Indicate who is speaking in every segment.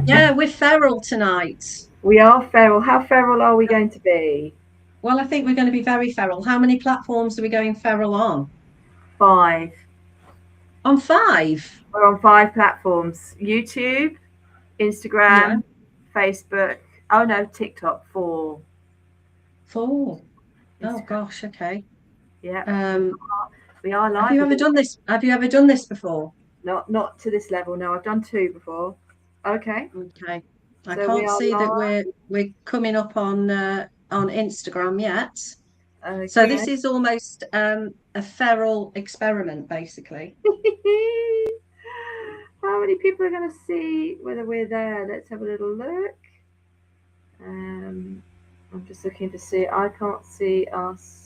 Speaker 1: Yeah, we're feral tonight.
Speaker 2: We are feral. How feral are we going to be?
Speaker 1: Well, I think we're going to be very feral. How many platforms are we going feral on?
Speaker 2: 5.
Speaker 1: On 5?
Speaker 2: We're on 5 platforms: YouTube,
Speaker 1: Yeah,
Speaker 2: Instagram, Facebook. Oh no, TikTok. 4.
Speaker 1: 4. Oh
Speaker 2: Instagram.
Speaker 1: gosh, okay.
Speaker 2: Yeah,
Speaker 1: Um,
Speaker 2: we are
Speaker 1: have
Speaker 2: live.
Speaker 1: you ever done this? Have you ever done this before?
Speaker 2: Not to this level. No, I've done 2 before. Okay,
Speaker 1: Okay. I
Speaker 2: so we
Speaker 1: can't
Speaker 2: are
Speaker 1: see that
Speaker 2: live.
Speaker 1: we're coming up on Instagram yet. So
Speaker 2: Okay.
Speaker 1: this is almost a feral experiment, basically.
Speaker 2: How many people are going to see whether we're there? Let's have a little look. Um, I'm just looking to see. I can't see us.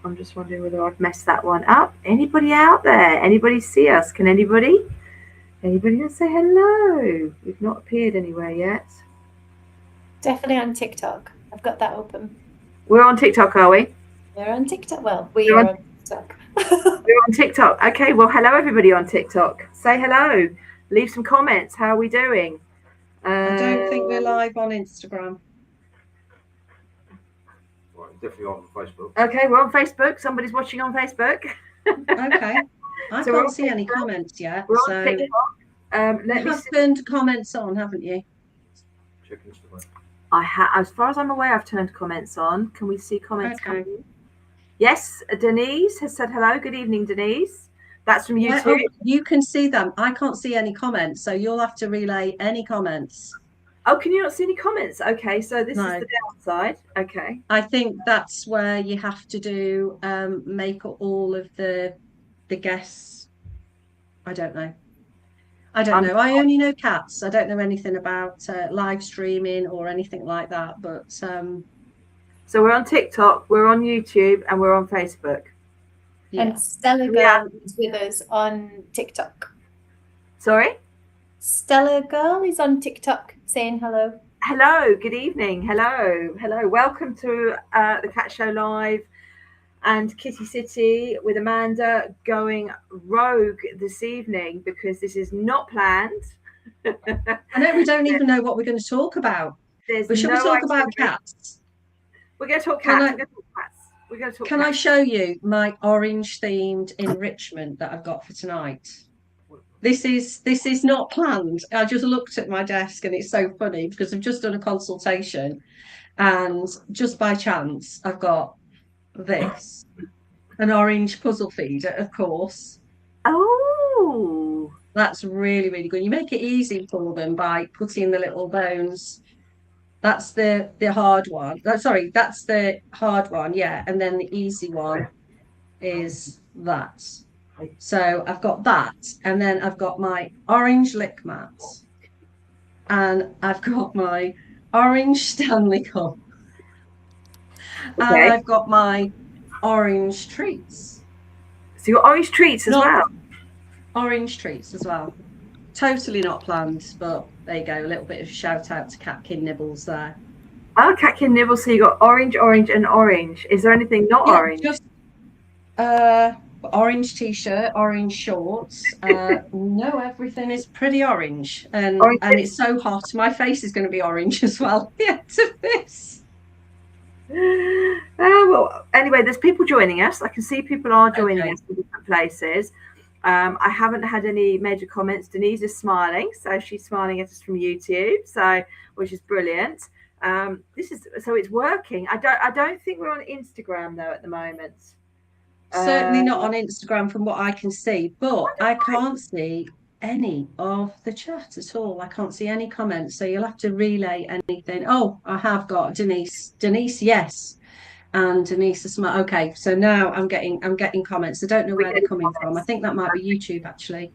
Speaker 2: I'm just wondering whether I've messed that one up. Anybody out there? Anybody see us? Can anybody? Anybody gonna say hello? We've not appeared anywhere yet.
Speaker 3: Definitely on TikTok. I've got that open.
Speaker 2: We're on TikTok, are we?
Speaker 3: We're on TikTok. Well, we
Speaker 2: We're
Speaker 3: are
Speaker 2: on-
Speaker 3: on TikTok.
Speaker 2: We're on TikTok. Okay, well, hello everybody on TikTok. Say hello. Leave some comments. How are we doing?
Speaker 1: I don't think we're live on Instagram.
Speaker 4: Right, definitely on Facebook.
Speaker 2: Okay, we're on Facebook. Somebody's watching on Facebook.
Speaker 1: Okay. I
Speaker 2: So we're
Speaker 1: can't
Speaker 2: on
Speaker 1: see any
Speaker 2: TikTok.
Speaker 1: comments yet.
Speaker 2: We're on
Speaker 1: So
Speaker 2: TikTok. Let
Speaker 1: you
Speaker 2: me
Speaker 1: have
Speaker 2: see.
Speaker 1: turned comments on, haven't you?
Speaker 4: Check Instagram.
Speaker 2: As far as I'm aware, I've turned comments on. Can we see comments
Speaker 1: Okay.
Speaker 2: coming in? Yes, Denise has said hello. Good evening, Denise. That's from
Speaker 1: Yeah,
Speaker 2: YouTube.
Speaker 1: oh, you can see them. I can't see any comments, so you'll have to relay any comments.
Speaker 2: Oh, can you not see any comments? Okay, so this is
Speaker 1: No.
Speaker 2: the downside. Okay.
Speaker 1: I think that's where you have to do make all of the guests. I don't know. I
Speaker 2: I'm-
Speaker 1: only know cats. I don't know anything about live streaming or anything like that. But
Speaker 2: So we're on TikTok, we're on YouTube, and we're on Facebook.
Speaker 1: yeah.
Speaker 3: And Stella
Speaker 2: Yeah.
Speaker 3: Girl is with us on TikTok.
Speaker 2: Sorry?
Speaker 3: Stella Girl is on TikTok saying hello.
Speaker 2: Hello, good evening. Hello, hello. Welcome to the Cat Show Live and Kitty City with Amanda going rogue this evening because this is not planned.
Speaker 1: I know we don't even know what we're going to talk about.
Speaker 2: There's
Speaker 1: But should we
Speaker 2: no
Speaker 1: talk about
Speaker 2: itinerary.
Speaker 1: cats?
Speaker 2: We're going to talk
Speaker 1: Can
Speaker 2: cats.
Speaker 1: I-
Speaker 2: We're going to talk cats. We're going to talk
Speaker 1: Can I
Speaker 2: cats.
Speaker 1: show you my orange themed enrichment that I've got for tonight? This is not planned. I just looked at my desk and it's so funny because I've just done a consultation and just by chance I've got this, an orange puzzle feeder, of course.
Speaker 2: Oh,
Speaker 1: That's really, really good. You make it easy for them by putting the little bones. That's the hard one. Sorry, that's the hard one, yeah. And then the easy one is that. So I've got that, and then I've got my orange lick mats, and I've got my orange Stanley Cup, and
Speaker 2: okay.
Speaker 1: I've got my orange treats.
Speaker 2: So your orange treats as well.
Speaker 1: Orange treats as well. Totally not planned, but there you go. A little bit of a shout out to Catkin Nibbles there.
Speaker 2: Oh, Catkin Nibble. So you got orange, orange, and orange. Is there anything not orange?
Speaker 1: Just orange t-shirt, orange shorts. No, everything is pretty orange, and
Speaker 2: Orange
Speaker 1: it's so hot. My face is going to be orange as well. Yeah, to this.
Speaker 2: Well, anyway, there's people joining us. I can see people are joining
Speaker 1: Okay.
Speaker 2: us from different places. I haven't had any major comments. Denise is smiling, so she's smiling at us from YouTube, so which is brilliant. This is so it's working. I don't think we're on Instagram though at the moment.
Speaker 1: Certainly not on Instagram from what I can see, but I can't see any of the chat at all. I can't see any comments, so you'll have to relay anything. Oh, I have got Denise. Denise, yes. And Denise is smart. Okay, so now I'm getting comments. I don't know where they're coming from. I think that might be YouTube actually.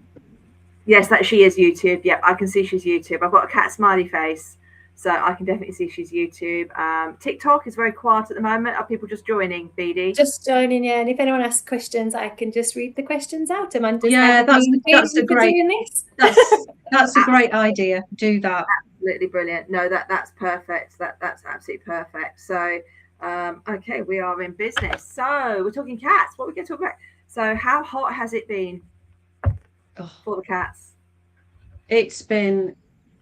Speaker 2: Yes, that she is YouTube. Yep, I can see she's YouTube. I've got a cat smiley face, so I can definitely see she's YouTube. TikTok is very quiet at the moment. Are people just joining, BD?
Speaker 3: Just joining, yeah. And if anyone asks questions, I can just read the questions out. Amanda's
Speaker 1: Yeah, that's a great.
Speaker 3: doing this.
Speaker 1: That's a great idea. Do that.
Speaker 2: Absolutely brilliant. No, that's perfect. That's absolutely perfect. So, okay, we are in business. So we're talking cats. What are we going to talk about? So, how hot has it been for the cats?
Speaker 1: It's been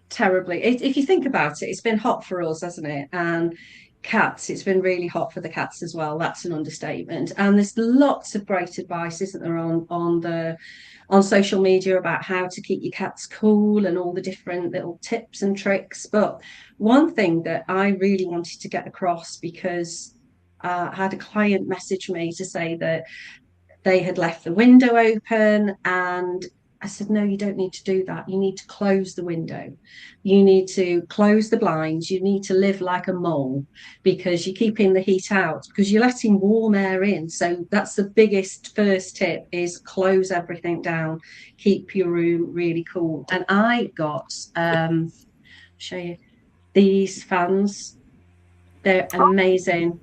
Speaker 1: terribly. If you think about it, it's been hot for us, hasn't it? And cats, it's been really hot for the cats as well. That's an understatement. And there's lots of great advice, isn't there, on social media about how to keep your cats cool and all the different little tips and tricks. But one thing that I really wanted to get across, because I had a client message me to say that they had left the window open, and I said, no, you don't need to do that. You need to close the window. You need to close the blinds. You need to live like a mole, because you're keeping the heat out, because you're letting warm air in. So that's the biggest first tip, is close everything down. Keep your room really cool. And I got, show you these fans. They're amazing.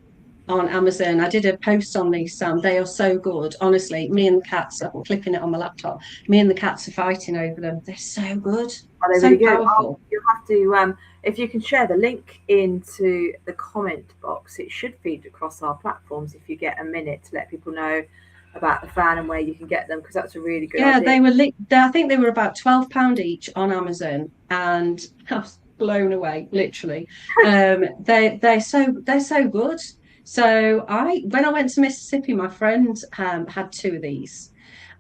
Speaker 1: On Amazon. I did a post on these, Sam. They are so good. Honestly, me and the cats, I'm clipping it on my laptop. Me and the cats are fighting over them. They're so good.
Speaker 2: Are they
Speaker 1: So
Speaker 2: really good?
Speaker 1: powerful.
Speaker 2: You'll have to, if you can share the link into the comment box, it should feed across our platforms if you get a minute to let people know about the fan and where you can get them, because that's a really good
Speaker 1: Yeah,
Speaker 2: idea.
Speaker 1: they were. I think they were about £12 each on Amazon, and I was blown away, literally. They're so good. So when I went to Mississippi, my friend had two of these,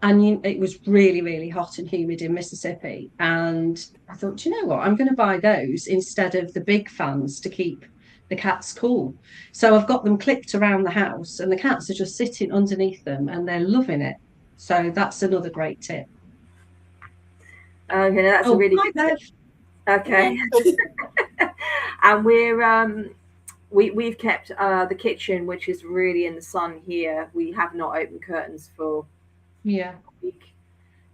Speaker 1: and it was really, really hot and humid in Mississippi. And I thought, do you know what? I'm going to buy those instead of the big fans to keep the cats cool. So I've got them clipped around the house, and the cats are just sitting underneath them, and they're loving it. So that's another great tip.
Speaker 2: Okay, that's a really good tip. Okay. And we've kept the kitchen, which is really in the sun here. We have not opened curtains for
Speaker 1: a
Speaker 2: week.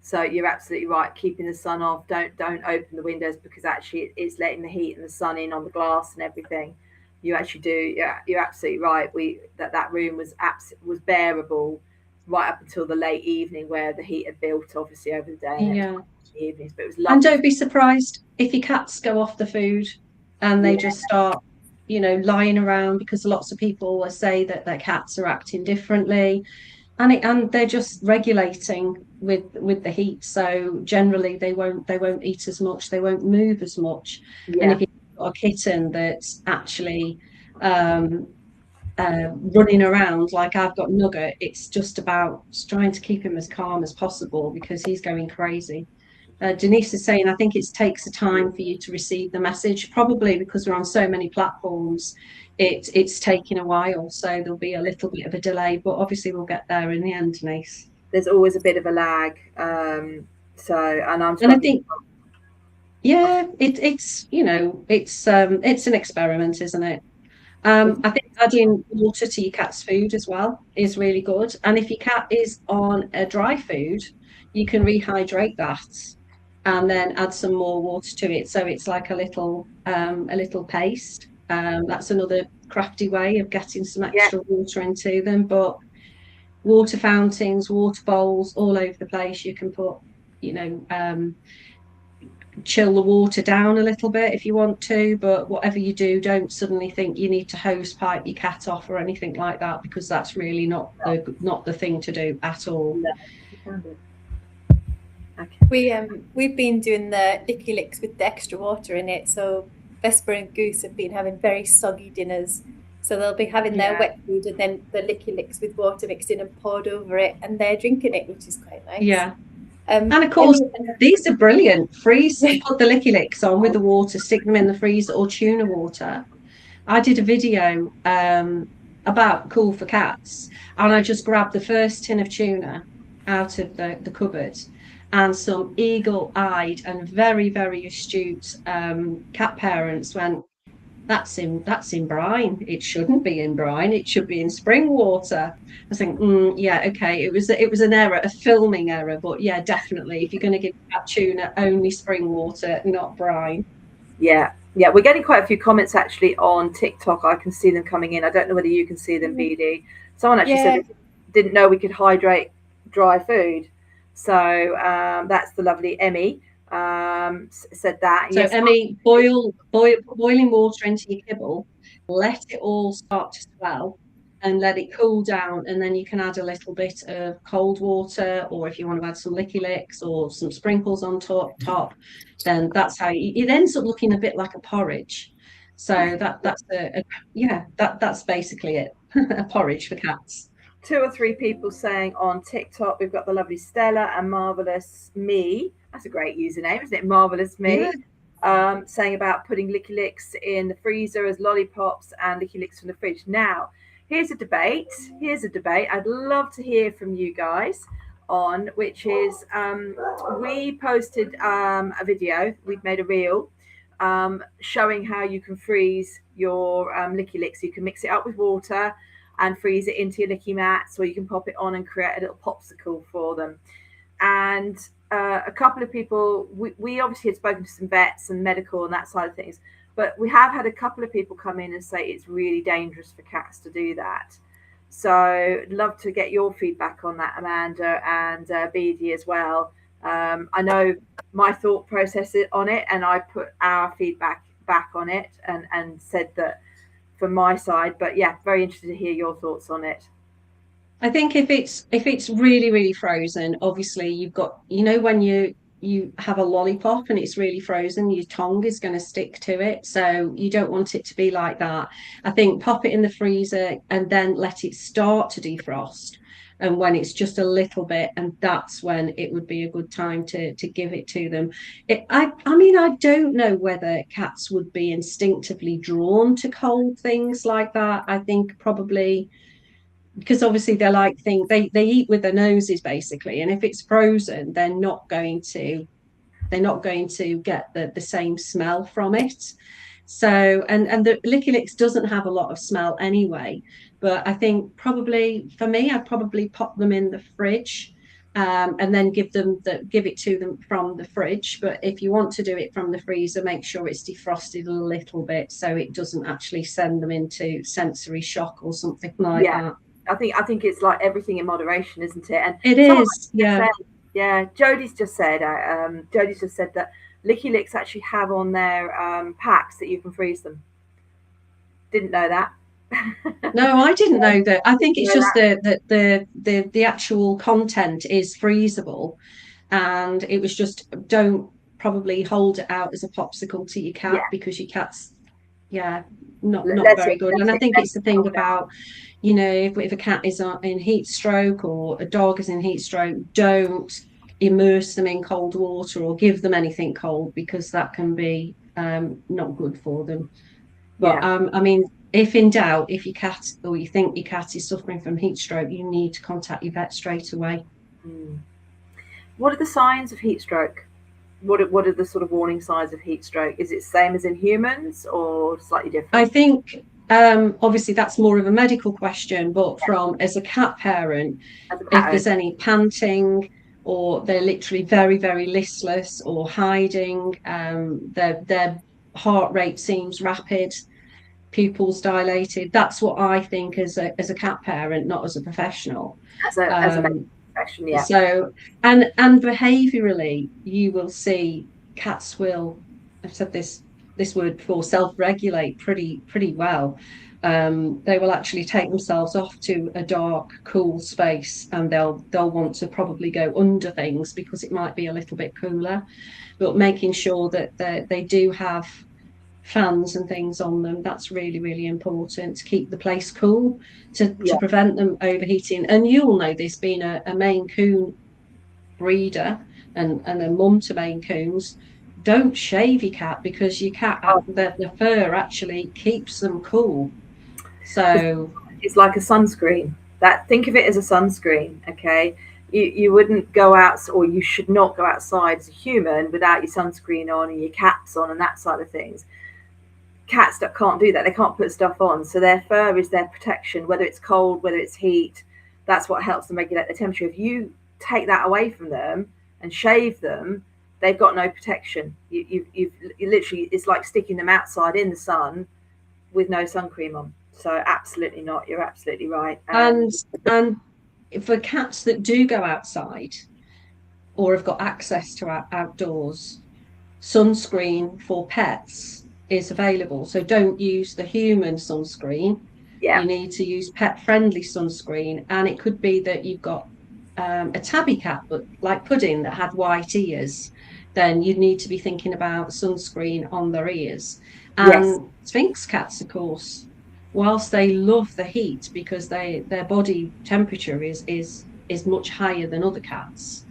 Speaker 2: So you're absolutely right. Keeping the sun off. Don't open the windows, because actually it's letting the heat and the sun in on the glass and everything. You actually do. Yeah, you're absolutely right. That room was bearable right up until the late evening, where the heat had built obviously over the day.
Speaker 1: Yeah.
Speaker 2: The evenings, but it was lovely.
Speaker 1: And don't be surprised if your cats go off the food and they just start, lying around, because lots of people will say that their cats are acting differently, and they're just regulating with the heat. So generally they won't eat as much, they won't move as much.
Speaker 2: Yeah.
Speaker 1: And if you've got a kitten that's actually running around like I've got Nugget, it's just about trying to keep him as calm as possible, because he's going crazy. Denise is saying, I think it takes a time for you to receive the message, probably because we're on so many platforms. It's taking a while, so there'll be a little bit of a delay, but obviously we'll get there in the end, Denise.
Speaker 2: There's always a bit of a lag. And I
Speaker 1: think, yeah, it's an experiment, isn't it? I think adding water to your cat's food as well is really good. And if your cat is on a dry food, you can rehydrate that and then add some more water to it, so it's like a little paste. That's another crafty way of getting some extra water into them. But water fountains, water bowls all over the place. You can put, chill the water down a little bit if you want to, but whatever you do, don't suddenly think you need to hose pipe your cat off or anything like that, because that's really not the thing to do at all.
Speaker 2: Okay.
Speaker 3: We've been doing the Licky Licks with the extra water in it. So Vesper and Goose have been having very soggy dinners. So they'll be having their wet food and then the Licky Licks with water mixed in and poured over it, and they're drinking it, which is quite nice.
Speaker 1: Yeah. And of course, these are brilliant. Freeze, put the Licky Licks on with the water, stick them in the freezer, or tuna water. I did a video about Cool for Cats, and I just grabbed the first tin of tuna out of the cupboard, and some eagle-eyed and very, very astute cat parents went, that's in brine. It shouldn't be in brine. It should be in spring water. I was thinking, yeah, okay. It was an error, a filming error, but yeah, definitely. If you're going to give that tuna, only spring water, not brine.
Speaker 2: Yeah, we're getting quite a few comments actually on TikTok. I can see them coming in. I don't know whether you can see them, BD. Someone actually said they didn't know we could hydrate dry food. So that's the lovely Emmy. Said that.
Speaker 1: So yes, Emmy, boiling water into your kibble, let it all start to swell, and let it cool down, and then you can add a little bit of cold water, or if you want to add some Licky Licks or some sprinkles on top, then that's how it ends up looking a bit like a porridge. So that's that's basically it. A porridge for cats.
Speaker 2: 2 or 3 people saying on TikTok, we've got the lovely Stella and Marvelous Me. That's a great username, isn't it? Marvelous Me.
Speaker 1: Yeah.
Speaker 2: Saying about putting Licky Licks in the freezer as lollipops and Licky Licks from the fridge. Now, here's a debate. I'd love to hear from you guys on, which is we posted a video. We've made a reel showing how you can freeze your Licky Licks. You can mix it up with water and freeze it into your licky mats, or you can pop it on and create a little popsicle for them. And a couple of people, we obviously had spoken to some vets and medical and that side of things, but we have had a couple of people come in and say it's really dangerous for cats to do that. So I'd love to get your feedback on that, Amanda and Beady as well. I know my thought process on it, and I put our feedback back on it and said that from my side, but yeah, very interested to hear your thoughts on it.
Speaker 1: I think if it's really, really frozen, obviously you've got, when you have a lollipop and it's really frozen, your tongue is going to stick to it. So you don't want it to be like that. I think pop it in the freezer and then let it start to defrost. And when it's just a little bit, and that's when it would be a good time to give it to them. I mean, I don't know whether cats would be instinctively drawn to cold things like that. I think probably because obviously they're like they eat with their noses basically, and if it's frozen, they're not going to get the same smell from it. So and the Licky Licks doesn't have a lot of smell anyway. But I think probably for me, I'd probably pop them in the fridge and then give it to them from the fridge. But if you want to do it from the freezer, make sure it's defrosted a little bit so it doesn't actually send them into sensory shock or something like that.
Speaker 2: I think it's like everything in moderation, isn't it? And
Speaker 1: it is, yeah.
Speaker 2: Jodie's just said that Licky Licks actually have on their packs that you can freeze them. Didn't know that.
Speaker 1: No, I didn't know that. I think it's just the actual content is freezable, and it was just don't probably hold it out as a popsicle to your cat because your cat's not very good. And I think it's the thing about if a cat is in heat stroke or a dog is in heat stroke, don't immerse them in cold water or give them anything cold, because that can be not good for them. But I mean, if in doubt, if your cat or you think your cat is suffering from heat stroke, you need to contact your vet straight away.
Speaker 2: What are the signs of heat stroke? What are the sort of warning signs of heat stroke? Is it same as in humans or slightly different?
Speaker 1: I think obviously that's more of a medical question, but as a cat parent, if there's any panting or they're literally very, very listless or hiding, their heart rate seems rapid, pupils dilated, that's what I think as a cat parent, not as a professional.
Speaker 2: As a profession, yeah.
Speaker 1: So and behaviorally, you will see cats will, I've said this word before, self-regulate pretty well. They will actually take themselves off to a dark, cool space, and they'll want to probably go under things because it might be a little bit cooler. But making sure that they do have fans and things on them, that's really, really important to keep the place cool, to prevent them overheating. And you'll know this, being a Maine Coon breeder and a mum to Maine Coons, don't shave your cat, because your cat, the fur actually keeps them cool. So
Speaker 2: it's like a sunscreen. Think of it as a sunscreen, okay? You wouldn't go out, or you should not go outside as a human without your sunscreen on and your caps on and that side of things. Cats that can't do that, they can't put stuff on, so their fur is their protection, whether it's cold, whether it's heat. That's what helps them regulate the temperature. If you take that away from them and shave them, they've got no protection. You literally, it's like sticking them outside in the sun with no sun cream on. So absolutely not. You're absolutely right.
Speaker 1: And for cats that do go outside or have got access to outdoors, sunscreen for pets is available. So don't use the human sunscreen.
Speaker 2: Yeah.
Speaker 1: You need to use pet-friendly sunscreen, and it could be that you've got a tabby cat, but like Pudding, that had white ears. Then you need to be thinking about sunscreen on their ears.
Speaker 2: Yes.
Speaker 1: And Sphinx cats, of course, whilst they love the heat because their body temperature is much higher than other cats,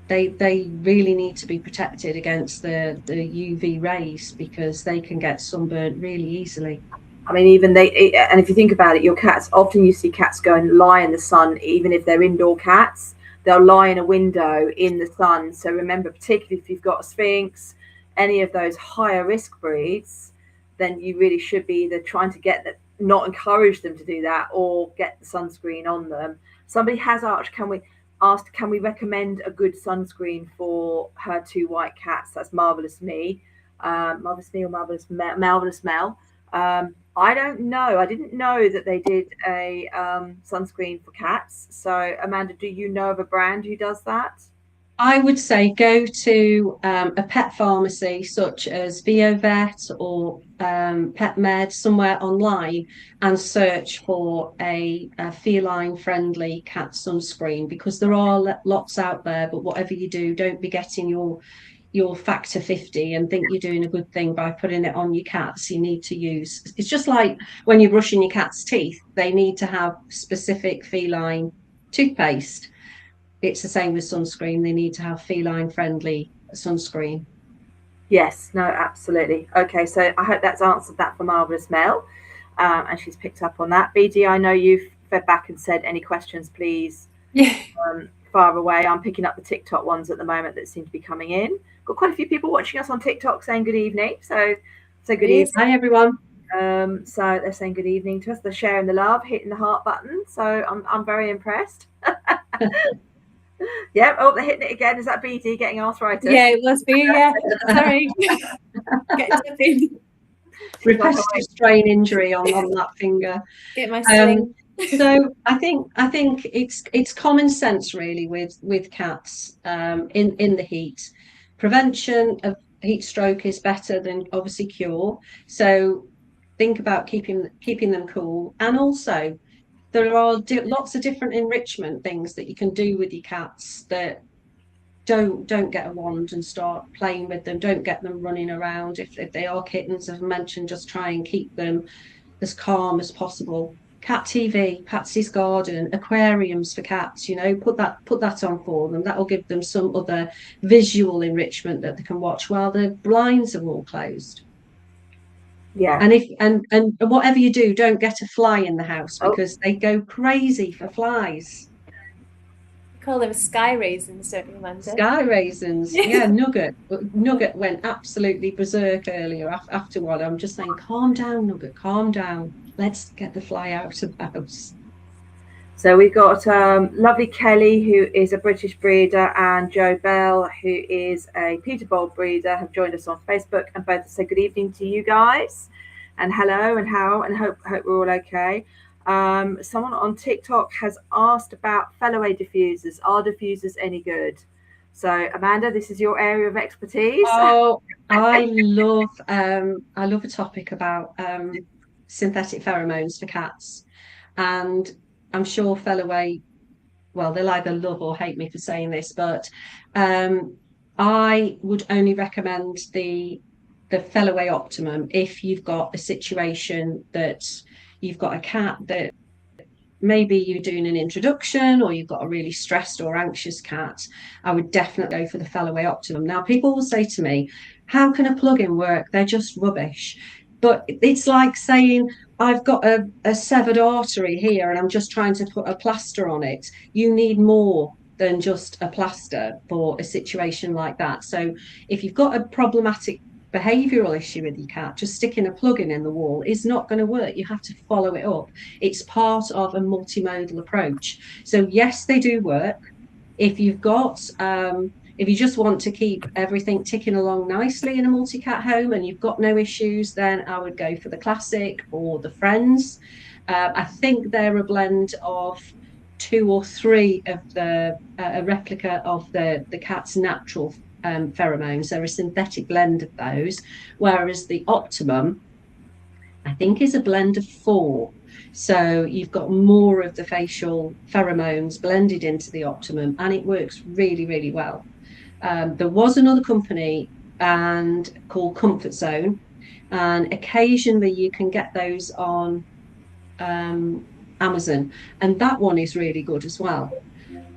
Speaker 1: they really need to be protected against the UV rays because they can get sunburnt really easily.
Speaker 2: I mean, even and if you think about it, your cats, often you see cats go and lie in the sun, even if they're indoor cats, they'll lie in a window in the sun. So remember, particularly if you've got a Sphinx, any of those higher risk breeds, then you really should be either trying to get that, not encourage them to do that, or get the sunscreen on them. Somebody has asked, can we recommend a good sunscreen for her 2 white cats? That's Marvelous Me, Marvelous Me or Marvelous Mel. I don't know. I didn't know that they did a sunscreen for cats. So, Amanda, do you know of a brand who does that?
Speaker 1: I would say go to a pet pharmacy such as BioVet or PetMed, somewhere online, and search for a feline-friendly cat sunscreen, because there are lots out there. But whatever you do, don't be getting your factor 50 and think you're doing a good thing by putting it on your cats. You need to use, it's just like when you're brushing your cat's teeth, they need to have specific feline toothpaste. It's the same with sunscreen. They need to have feline friendly sunscreen.
Speaker 2: Yes, no, absolutely. Okay, so I hope that's answered that for Marvelous Mel, and she's picked up on that. BD, I know you've fed back and said any questions, please.
Speaker 3: Yeah.
Speaker 2: Far away. I'm picking up the TikTok ones at the moment that seem to be coming in. Got quite a few people watching us on TikTok saying good evening. So good evening.
Speaker 1: Hi everyone.
Speaker 2: So they're saying good evening to us. They're sharing the love, hitting the heart button. So I'm very impressed. Yeah. Oh, they're hitting it again. Is that BD getting arthritis?
Speaker 3: Yeah, it was me. Yeah. Sorry.
Speaker 1: Repetitive strain injury on that finger.
Speaker 3: Get my sling.
Speaker 1: So I think it's common sense really with cats in the heat. Prevention of heat stroke is better than obviously cure. So think about keeping them cool, and also there are lots of different enrichment things that you can do with your cats. That don't get a wand and start playing with them. Don't get them running around. If they are kittens, as I mentioned, just try and keep them as calm as possible. Cat TV, Patsy's Garden, aquariums for cats, put that on for them. That will give them some other visual enrichment that they can watch while the blinds are all closed.
Speaker 2: Yeah.
Speaker 1: And whatever you do, don't get a fly in the house, because they go crazy for flies.
Speaker 3: Call them sky raisins, don't you, Amanda?
Speaker 1: Sky raisins. Yeah, Nugget went absolutely berserk earlier after one. I'm just saying, calm down, Nugget, calm down. Let's get the fly out of the house.
Speaker 2: So we've got lovely Kelly, who is a British breeder, and Joe Bell, who is a Peterborough breeder, have joined us on Facebook, and both say good evening to you guys, and hello, and how, and hope we're all okay. Someone on TikTok has asked about Falloway diffusers. Are diffusers any good? So Amanda, this is your area of expertise.
Speaker 1: Oh, I love a topic about synthetic pheromones for cats, and I'm sure Falloway, well, they'll either love or hate me for saying this, but I would only recommend the Falloway Optimum if you've got a situation that you've got a cat that maybe you're doing an introduction, or you've got a really stressed or anxious cat. I would definitely go for the Falloway Optimum. Now, people will say to me, how can a plug-in work? They're just rubbish. But it's like saying, I've got a severed artery here and I'm just trying to put a plaster on it. You need more than just a plaster for a situation like that. So if you've got a problematic behavioural issue with your cat, just sticking a plug-in in the wall is not going to work. You have to follow it up. It's part of a multimodal approach. So yes, they do work. If you've got if you just want to keep everything ticking along nicely in a multi-cat home and you've got no issues, then I would go for the Classic or the Friends. I think they're a blend of 2 or 3 of a replica of the cat's natural pheromones. They're a synthetic blend of those, whereas the Optimum I think is a blend of 4. So you've got more of the facial pheromones blended into the Optimum, and it works really, really well. There was another company and called Comfort Zone, and occasionally you can get those on Amazon, and that one is really good as well.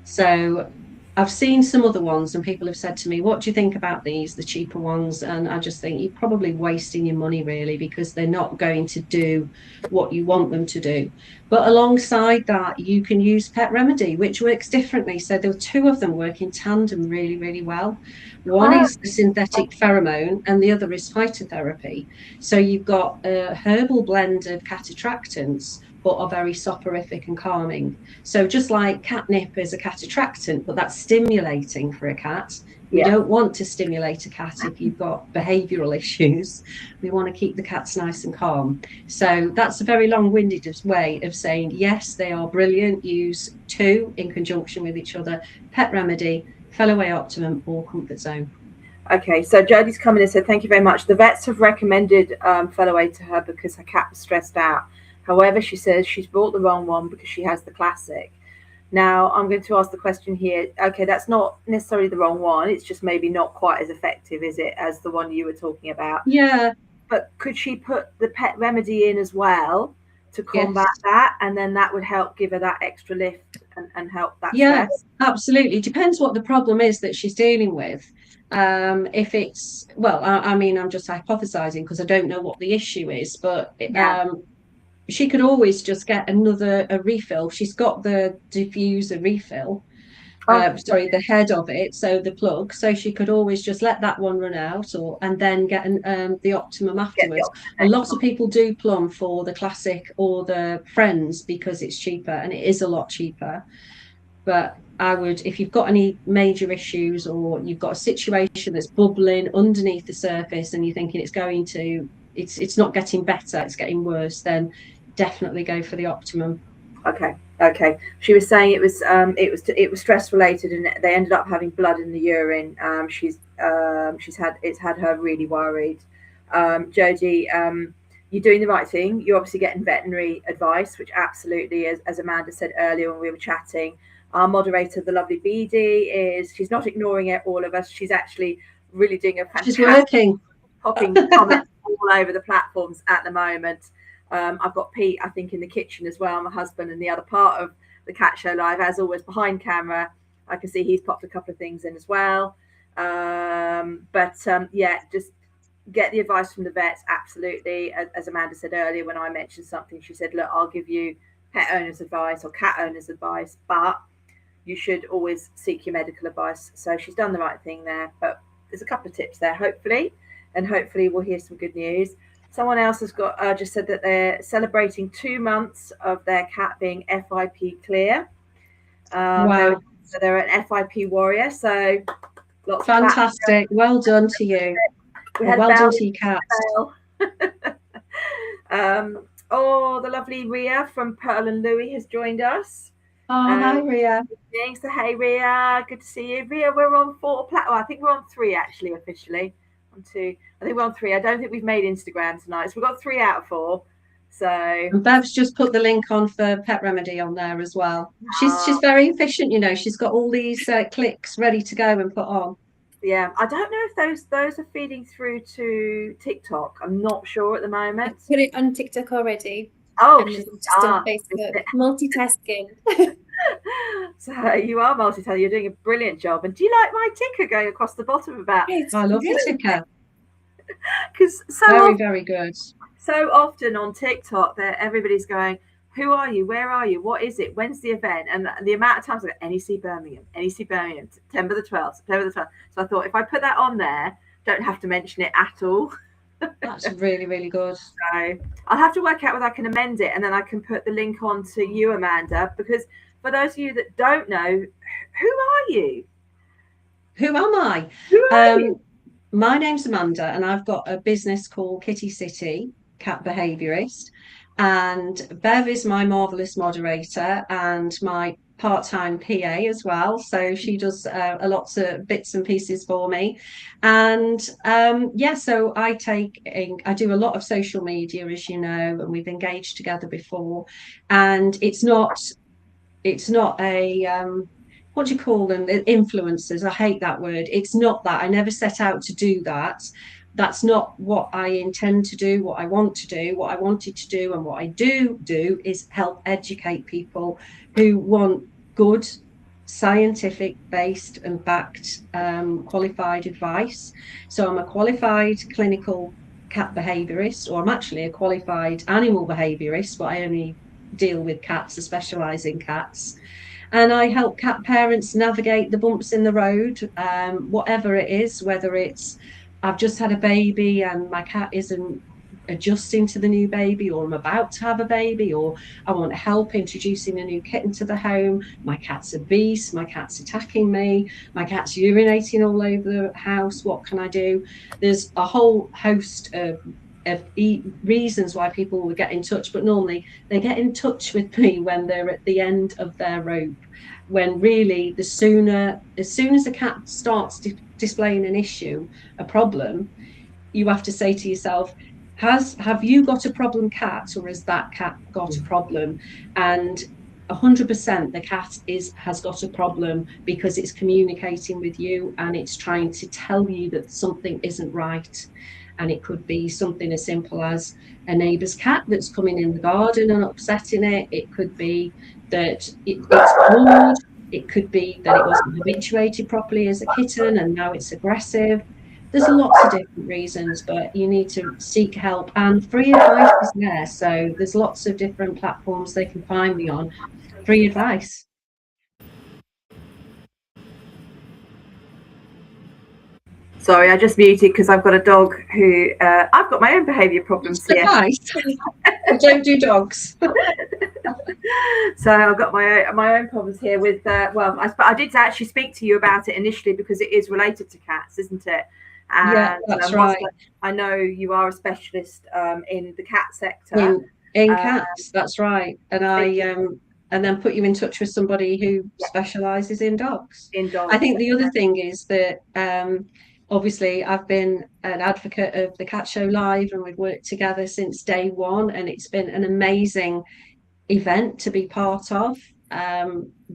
Speaker 1: So I've seen some other ones, and people have said to me, "What do you think about these, the cheaper ones?" And I just think you're probably wasting your money, really, because they're not going to do what you want them to do. But alongside that, you can use Pet Remedy, which works differently. So the two of them work in tandem really, really well. One is the synthetic pheromone, and the other is phytotherapy. So you've got a herbal blend of cat attractants, but are very soporific and calming. So just like catnip is a cat attractant, but that's stimulating for a cat. We don't want to stimulate a cat if you've got behavioural issues. We want to keep the cats nice and calm. So that's a very long-winded way of saying, yes, they are brilliant. Use 2 in conjunction with each other: Pet Remedy, Fellaway Optimum, or Comfort Zone.
Speaker 2: Okay, so Jodie's come in and said, thank you very much. The vets have recommended Fellaway to her because her cat was stressed out. However, she says she's bought the wrong one because she has the classic. Now, I'm going to ask the question here. Okay, that's not necessarily the wrong one. It's just maybe not quite as effective, is it, as the one you were talking about?
Speaker 1: Yeah.
Speaker 2: But could she put the Pet Remedy in as well to combat that? And then that would help give her that extra lift and help that stress?
Speaker 1: Absolutely. Depends what the problem is that she's dealing with. If it's, well, I mean, I'm just hypothesizing because I don't know what the issue is, but she could always just get a refill. She's got the diffuser refill, the head of it, so the plug. So she could always just let that one run out, and then get the Optimum afterwards. A lot of people do plumb for the classic or the Friends because it's cheaper, and it is a lot cheaper. But I would, if you've got any major issues or you've got a situation that's bubbling underneath the surface and you're thinking it's not getting better, it's getting worse, then definitely go for the Optimum.
Speaker 2: Okay. She was saying it was stress related, and they ended up having blood in the urine. It's had her really worried. Jodie, you're doing the right thing. You're obviously getting veterinary advice, which absolutely, as Amanda said earlier when we were chatting, our moderator, the lovely BD, she's not ignoring all of us. She's actually really doing a fantastic.
Speaker 1: She's working,
Speaker 2: popping comments all over the platforms at the moment. I've got Pete, I think, in the kitchen as well, my husband, and the other part of the Cat Show Live, as always, behind camera. I can see he's popped a couple of things in as well. Just get the advice from the vets, absolutely. As Amanda said earlier, when I mentioned something, she said, look, I'll give you pet owners advice or cat owners advice, but you should always seek your medical advice. So she's done the right thing there, but there's a couple of tips there, hopefully, and hopefully we'll hear some good news. Someone else has got just said that they're celebrating 2 months of their cat being FIP clear.
Speaker 1: Wow.
Speaker 2: So they're an FIP warrior. So lots
Speaker 1: fantastic. Well done to you. Well done to your cat.
Speaker 2: The lovely Ria from Pearl and Louis has joined us.
Speaker 1: Oh, hi, Ria.
Speaker 2: So, hey, Ria. Good to see you. Ria, we're on 4 platforms. I think we're on 3 actually, officially. 1, 2. I think we're on 3. I don't think we've made Instagram tonight. So we've got 3 out of 4. So
Speaker 1: and Bev's just put the link on for Pet Remedy on there as well. She's very efficient, she's got all these clicks ready to go and put on.
Speaker 2: Yeah, I don't know if those are feeding through to TikTok. I'm not sure at the moment.
Speaker 3: I put it on TikTok already.
Speaker 2: Oh,
Speaker 3: just on Facebook. Multitasking.
Speaker 2: So you are multitasking. You're doing a brilliant job. And do you like my ticker going across the bottom about?
Speaker 1: I love the ticker.
Speaker 2: Because
Speaker 1: very good.
Speaker 2: So often on TikTok, everybody's going, who are you? Where are you? What is it? When's the event? And the amount of times I go, NEC Birmingham, September the 12th. So I thought if I put that on there, don't have to mention it at all.
Speaker 1: That's really, really good.
Speaker 2: So I'll have to work out whether I can amend it, and then I can put the link on to you, Amanda, because for those of you that don't know, who are you?
Speaker 1: Who am I?
Speaker 2: Who are you?
Speaker 1: My name's Amanda, and I've got a business called Kitty City, Cat Behaviourist. And Bev is my marvellous moderator and my part-time PA as well, so she does a lots of bits and pieces for me. And yeah, so I do a lot of social media, as you know, and we've engaged together before. And it's not a what do you call them, influencers? I hate that word. It's not that. I never set out to do that. That's not what I intend to do. What I want to do, what I wanted to do, and what I do is help educate people who want good, scientific based and backed qualified advice. So I'm a qualified clinical cat behaviorist, or I'm actually a qualified animal behaviorist, but I only deal with cats. I specialize in cats, and I help cat parents navigate the bumps in the road, whatever it is, whether it's I've just had a baby and my cat isn't adjusting to the new baby, or I'm about to have a baby, or I want help introducing a new kitten to the home. My cat's obese, my cat's attacking me, my cat's urinating all over the house. What can I do? There's a whole host of reasons why people will get in touch, but normally they get in touch with me when they're at the end of their rope, when really as soon as a cat starts displaying an issue, a problem, you have to say to yourself, have you got a problem cat, or has that cat got a problem? And 100% the cat has got a problem, because it's communicating with you and it's trying to tell you that something isn't right. And it could be something as simple as a neighbour's cat that's coming in the garden and upsetting it. It could be that it's bored. It could be that it wasn't habituated properly as a kitten and now it's aggressive. There's lots of different reasons, but you need to seek help, and free advice is there. So there's lots of different platforms they can find me on. Free advice.
Speaker 2: Sorry, I just muted because I've got a dog who I've got my own behaviour problems here.
Speaker 1: Nice. I don't do dogs.
Speaker 2: So I've got my own problems here with I did actually speak to you about it initially because it is related to cats, isn't it? And,
Speaker 1: yeah, that's right.
Speaker 2: I know you are a specialist in the cat sector.
Speaker 1: In cats, that's right. And and then put you in touch with somebody who specialises in dogs. I think the other thing is that obviously I've been an advocate of the Cat Show Live, and we've worked together since day one, and it's been an amazing event to be part of.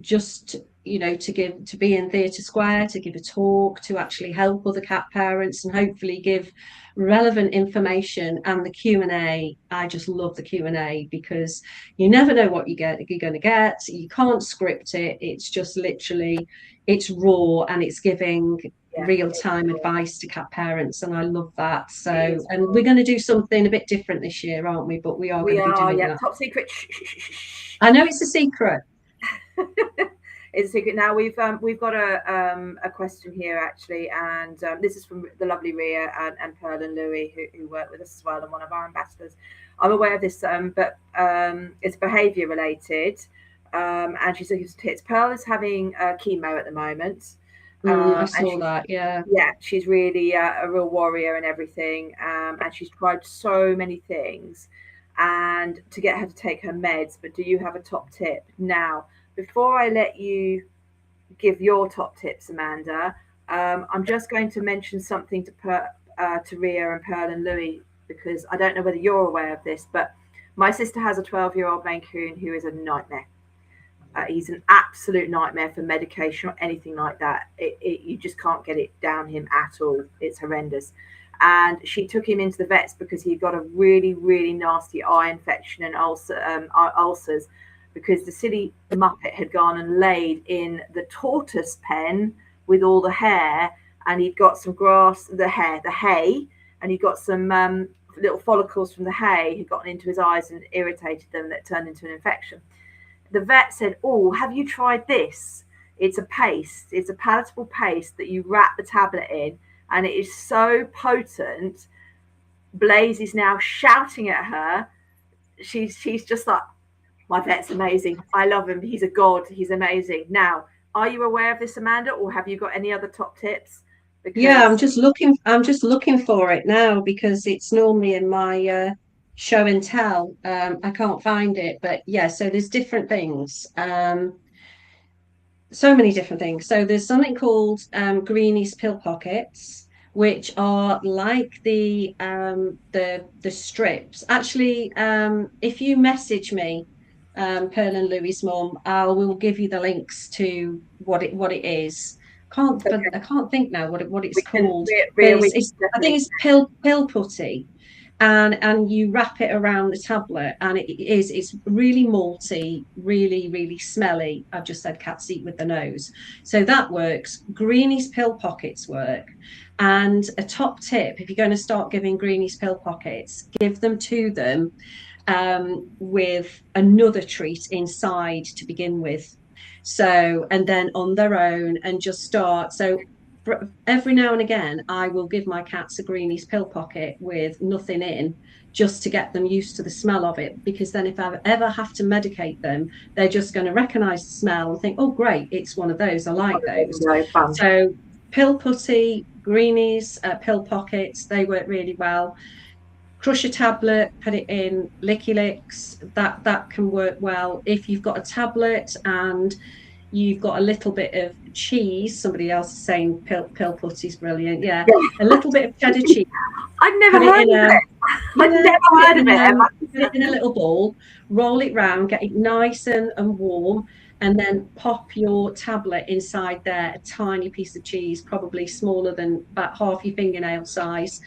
Speaker 1: Just to be in Theatre Square, to give a talk, to actually help other cat parents, and hopefully give relevant information. And the Q&A, I just love the Q&A, because you never know what you're going to get. You can't script it. It's just literally, it's raw, and it's giving real-time advice to cat parents, and I love that. So, and we're going to do something a bit different this year, aren't we? But we are going to be doing that.
Speaker 2: Top secret.
Speaker 1: I know it's a secret.
Speaker 2: It's a secret. Now we've got a question here actually, and this is from the lovely Ria and Pearl and Louis who work with us as well, and one of our ambassadors. I'm aware of this, but it's behaviour related, and she said it's Pearl is having chemo at the moment.
Speaker 1: I saw that. Yeah,
Speaker 2: she's really a real warrior and everything, and she's tried so many things, and to get her to take her meds. But do you have a top tip now? Before I let you give your top tips, Amanda, I'm just going to mention something to Ria and Pearl and Louis, because I don't know whether you're aware of this, but my sister has a 12-year-old Maine Coon who is a nightmare. He's an absolute nightmare for medication or anything like that. You just can't get it down him at all. It's horrendous. And she took him into the vets because he got a really, really nasty eye infection and ulcers, because the silly muppet had gone and laid in the tortoise pen with all the hair, and he'd got some grass, the hay, and he got some little follicles from the hay had gotten into his eyes and irritated them, that turned into an infection. The vet said, "Oh, have you tried this? It's a paste. It's a palatable paste that you wrap the tablet in, and it is so potent." Blaze is now shouting at her. She's just like, "My vet's amazing. I love him. He's a god. He's amazing." Now, are you aware of this, Amanda, or have you got any other top tips?
Speaker 1: Because I'm just looking for it now, because it's normally in my show and tell. I can't find it, but yeah. So there's different things. so many different things. So there's something called Greenies pill pockets, which are like the strips. Actually, if you message me, Pearl and Louis' mum, I will give you the links to what it is.
Speaker 2: Okay.
Speaker 1: I can't think now what it's
Speaker 2: We can,
Speaker 1: called, but
Speaker 2: we can
Speaker 1: I think
Speaker 2: definitely.
Speaker 1: it's pill putty, and you wrap it around the tablet, and it's really malty, really smelly. I've just said cats eat with the nose, so that works. Greenies pill pockets work. And a top tip, if you're going to start giving Greenies pill pockets, give them to them with another treat inside to begin with. So, and then on their own, and just start. So every now and again, I will give my cats a Greenies pill pocket with nothing in, just to get them used to the smell of it. Because then, if I ever have to medicate them, they're just going to recognize the smell and think, "Oh, great, it's one of those. I like those." So, pill putty, Greenies, pill pockets, they work really well. Crush a tablet, put it in Licky Licks. That can work well. If you've got a tablet and you've got a little bit of cheese. Somebody else is saying pill putty is brilliant. Yeah, a little bit of cheddar cheese.
Speaker 2: I've never heard of it. I've never heard of it.
Speaker 1: Put it in a little bowl, roll it round, get it nice and warm, and then pop your tablet inside there. A tiny piece of cheese, probably smaller than about half your fingernail size.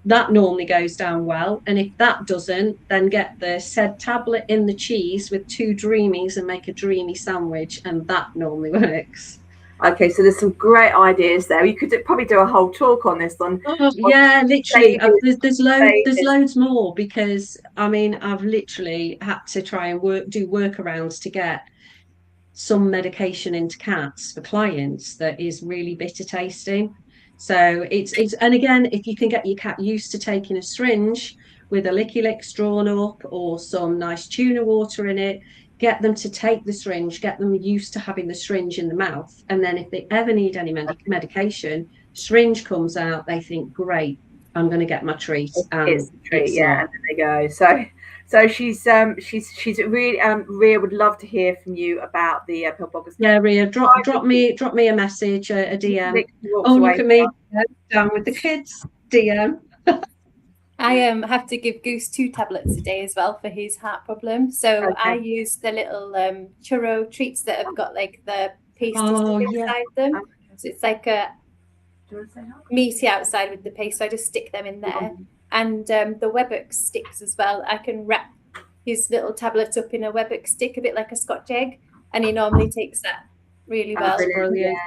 Speaker 1: That normally goes down well. And if that doesn't, then get the said tablet in the cheese with 2 dreamies and make a dreamy sandwich, and that normally works.
Speaker 2: Okay, so there's some great ideas there. You could probably do a whole talk on this one.
Speaker 1: Oh, yeah, literally. There's loads more, because I mean, I've literally had to try and do workarounds to get some medication into cats for clients that is really bitter tasting. So it's and again, if you can get your cat used to taking a syringe with a Licky Licks drawn up or some nice tuna water in it, get them to take the syringe, get them used to having the syringe in the mouth, and then if they ever need any medication, syringe comes out, they think, great, I'm going to get my treat.
Speaker 2: It's a treat, yeah, and there they go. So she's really Ria would love to hear from you about the pill pockets.
Speaker 1: Yeah, Ria, drop me a message, a DM. Oh, look at me down with the kids. DM.
Speaker 3: I have to give Goose 2 tablets a day as well for his heart problem. So I use the little churro treats that have got like the paste inside them. So it's like a meaty outside with the paste. So I just stick them in there. And the Webex sticks as well. I can wrap his little tablet up in a Webex stick, a bit like a Scotch egg, and he normally takes that really well.
Speaker 1: Brilliant.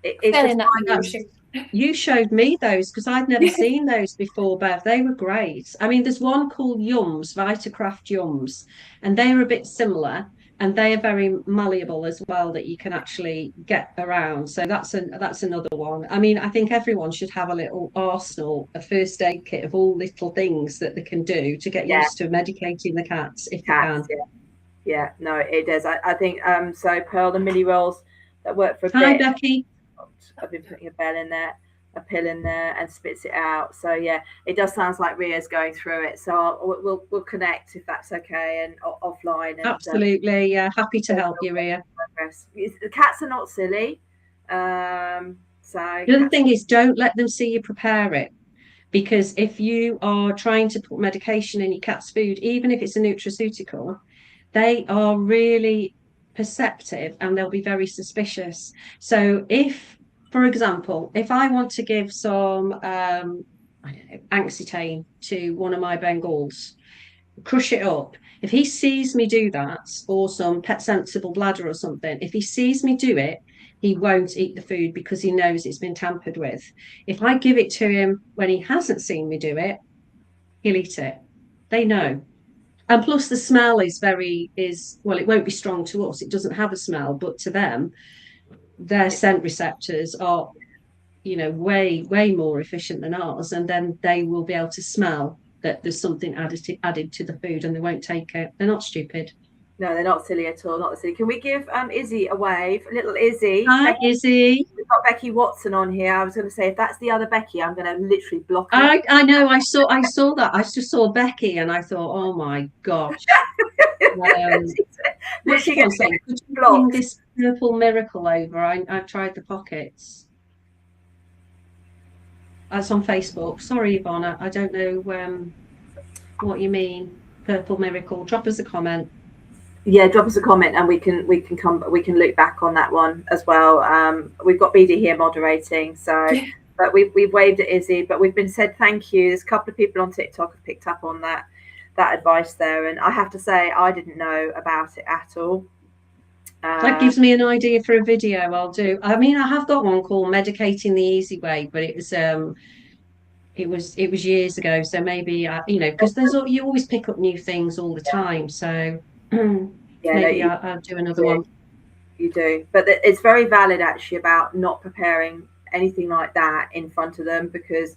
Speaker 2: Yeah.
Speaker 1: You showed me those, because I'd never seen those before, Bev. They were great. I mean, there's one called Yums, Vitacraft Yums, and they are a bit similar, and they are very malleable as well, that you can actually get around. So that's another one. I mean, I think everyone should have a little arsenal, a first aid kit of all little things that they can do to get used to medicating the cats if you can.
Speaker 2: Yeah, no, it does. I think so Pearl, the mini rolls that work for a
Speaker 1: Hi,
Speaker 2: bit.
Speaker 1: Becky.
Speaker 2: I've been putting a pill in there, and spits it out. So yeah, it does sound like Ria's going through it. So we'll connect if that's okay, and offline. And,
Speaker 1: absolutely, yeah, happy to help you, Ria.
Speaker 2: The cats are not silly. So
Speaker 1: the other thing is, don't let them see you prepare it, because if you are trying to put medication in your cat's food, even if it's a nutraceutical, they are really perceptive and they'll be very suspicious. So if, for example, if I want to give some I don't know, Accutane to one of my Bengals, crush it up, if he sees me do that, or some Pet Sensible bladder or something, if he sees me do it, he won't eat the food, because he knows it's been tampered with. If I give it to him when he hasn't seen me do it, he'll eat it. They know. And plus the smell well, it won't be strong to us. It doesn't have a smell, but to them, their scent receptors are, way more efficient than ours. And then they will be able to smell that there's something added to the food, and they won't take it. They're not stupid.
Speaker 2: No, they're not silly at all. Not silly. Can we give Izzy a wave? Little Izzy.
Speaker 1: Hi, Izzy.
Speaker 2: We've got Becky Watson on here. I was going to say, if that's the other Becky, I'm going to literally block her.
Speaker 1: I know. I saw that. I just saw Becky, and I thought, oh my gosh. What's
Speaker 2: Literally
Speaker 1: the one
Speaker 2: gets
Speaker 1: saying? Could you
Speaker 2: blocked.
Speaker 1: bring this purple miracle over? I've tried the pockets. That's on Facebook. Sorry, Yvonne. I don't know what you mean. Purple miracle. Drop us a comment.
Speaker 2: Yeah, drop us a comment and we can look back on that one as well. We've got BD here moderating, so but we've waved at Izzy, but we've been said thank you. There's a couple of people on TikTok have picked up on that advice there, and I have to say I didn't know about it at all.
Speaker 1: That gives me an idea for a video I'll do. I mean, I have got one called Medicating the Easy Way, but it was years ago, so maybe because you always pick up new things all the time, so maybe I'll do another one.
Speaker 2: You do, but it's very valid actually about not preparing anything like that in front of them, because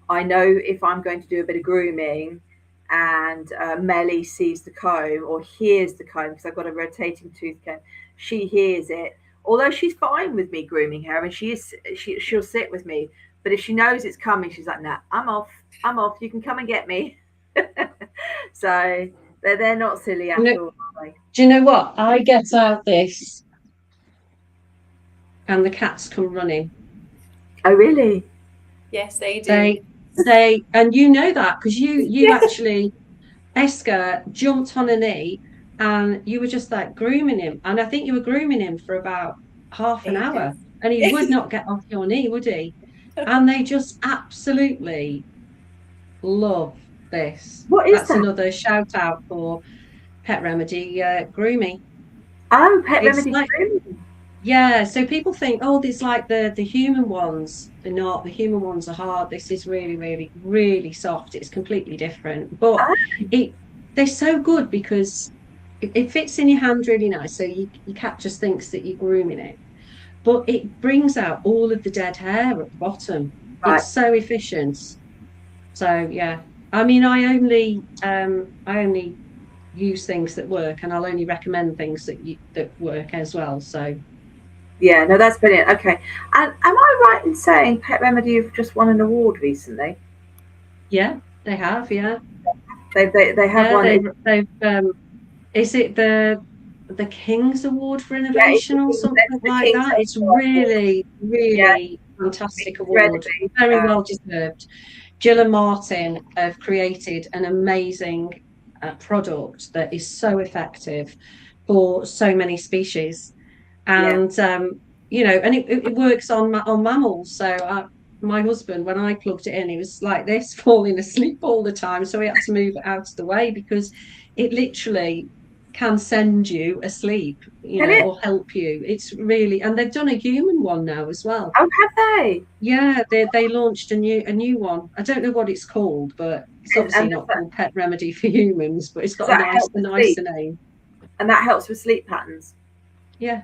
Speaker 2: I know if I'm going to do a bit of grooming and Melly sees the comb or hears the comb, because I've got a rotating tooth comb, she hears it, although she's fine with me grooming her and she'll sit with me, but if she knows it's coming, she's like, nah, I'm off, you can come and get me. So they're not silly at all, are they?
Speaker 1: Do you know what? I get out this and the cats come running.
Speaker 2: Oh, really?
Speaker 3: Yes, they do.
Speaker 1: They and you know that because you actually, Esker jumped on a knee and you were just like grooming him, and I think you were grooming him for about half an hour, and he would not get off your knee, would he? And they just absolutely love this. That's another shout out for Pet Remedy grooming.
Speaker 2: Oh, Pet Remedy grooming.
Speaker 1: Yeah, so people think, oh, it's like the human ones. They're not. The human ones are hard. This is really, really, really soft. It's completely different. But they're so good because it fits in your hand really nice. So your cat just thinks that you're grooming it. But it brings out all of the dead hair at the bottom. Right. It's so efficient. So, yeah. I mean, I only use things that work, and I'll only recommend things that work as well. So...
Speaker 2: Yeah, no, that's brilliant. Okay, and am I right in saying Pet Remedy have just won an award recently?
Speaker 1: Yeah, they have. Yeah,
Speaker 2: they have won.
Speaker 1: They've is it the King's Award for Innovation or something like that? It's really, really fantastic award. Very well deserved. Jill and Martin have created an amazing product that is so effective for so many species. And and it works on mammals. So my husband, when I plugged it in, he was like this, falling asleep all the time. So we had to move it out of the way because it literally can send you asleep, or help you. It's really, and they've done a human one now as well.
Speaker 2: Oh, have they?
Speaker 1: Yeah, they launched a new one. I don't know what it's called, but it's obviously not called Pet Remedy for Humans, but it's got a nicer name.
Speaker 2: And that helps with sleep patterns.
Speaker 1: Yeah.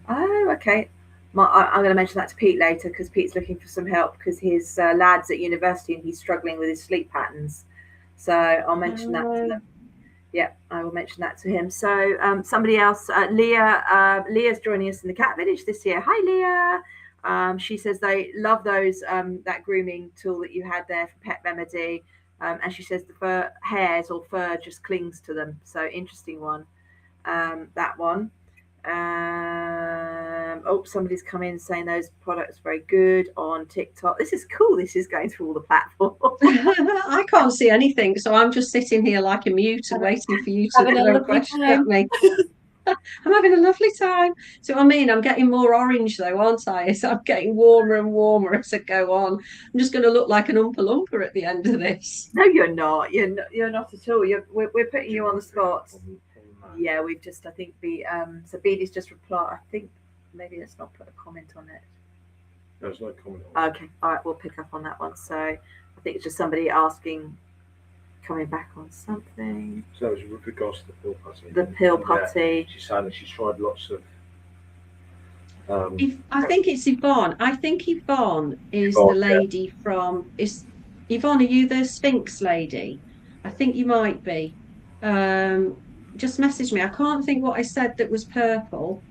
Speaker 2: Oh, okay. I'm going to mention that to Pete later because Pete's looking for some help because his lad's at university and he's struggling with his sleep patterns. So I'll mention that to them. Yeah, I will mention that to him. So somebody else, Leah's joining us in the Cat Village this year. Hi, Leah. She says they love those that grooming tool that you had there for Pet Remedy. And she says the fur hairs or fur just clings to them. So interesting one. That one. Somebody's come in saying those products are very good on TikTok. This is cool. This is going through all the platforms.
Speaker 1: I can't see anything, so I'm just sitting here like a mute and waiting for you to throw a question at me. I'm having a lovely time. So I mean, I'm getting more orange though, aren't I? So I'm getting warmer and warmer as I go on. I'm just going to look like an Oompa Loompa at the end of this.
Speaker 2: No, you're not. You're not at all. We're putting you on the spot. Yeah, we've just, I think, so Beady's just replied. I think maybe let's not put a comment on it.
Speaker 4: There's no comment on it.
Speaker 2: Okay, all right, we'll pick up on that one. So I think it's just somebody asking, coming back on something.
Speaker 4: So it was with regards to the pill putty.
Speaker 2: The pill putty.
Speaker 4: She's saying that she's tried lots of.
Speaker 1: I think it's Yvonne. I think Yvonne is the lady from. Yvonne, are you the Sphinx lady? I think you might be. just messaged me. I can't think what I said that was purple.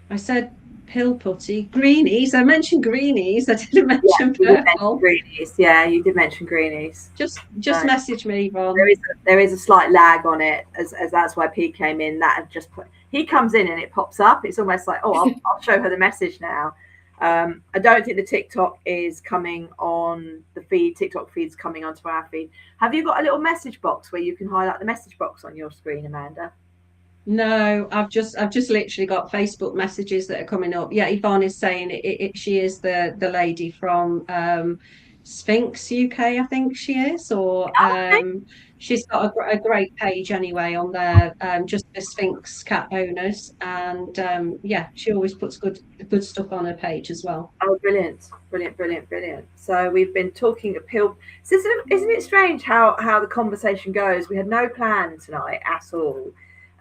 Speaker 1: I said pill putty, greenies. I mentioned greenies. I didn't
Speaker 2: Yeah,
Speaker 1: mention
Speaker 2: you did mention
Speaker 1: purple.
Speaker 2: greenies. Yeah, you did mention greenies.
Speaker 1: Just message me,
Speaker 2: There
Speaker 1: Yvonne.
Speaker 2: is a slight lag on it, as that's why Pete came in. That had just put, he comes in and it pops up. It's almost like, oh, I'll show her the message now. I don't think the TikTok is coming on the feed. TikTok feed's coming onto our feed. Have you got a little message box where you can highlight the message box on your screen, Amanda?
Speaker 1: No, I've just literally got Facebook messages that are coming up. Yeah, Yvonne is saying she is the lady from Sphinx UK, I think she is, or
Speaker 2: Okay.
Speaker 1: she's got a great page anyway on there, just for Sphinx cat owners, and yeah, she always puts good stuff on her page as well.
Speaker 2: Oh, brilliant, brilliant, brilliant, brilliant. So we've been talking appeal. So isn't it strange how the conversation goes? We had no plan tonight at all.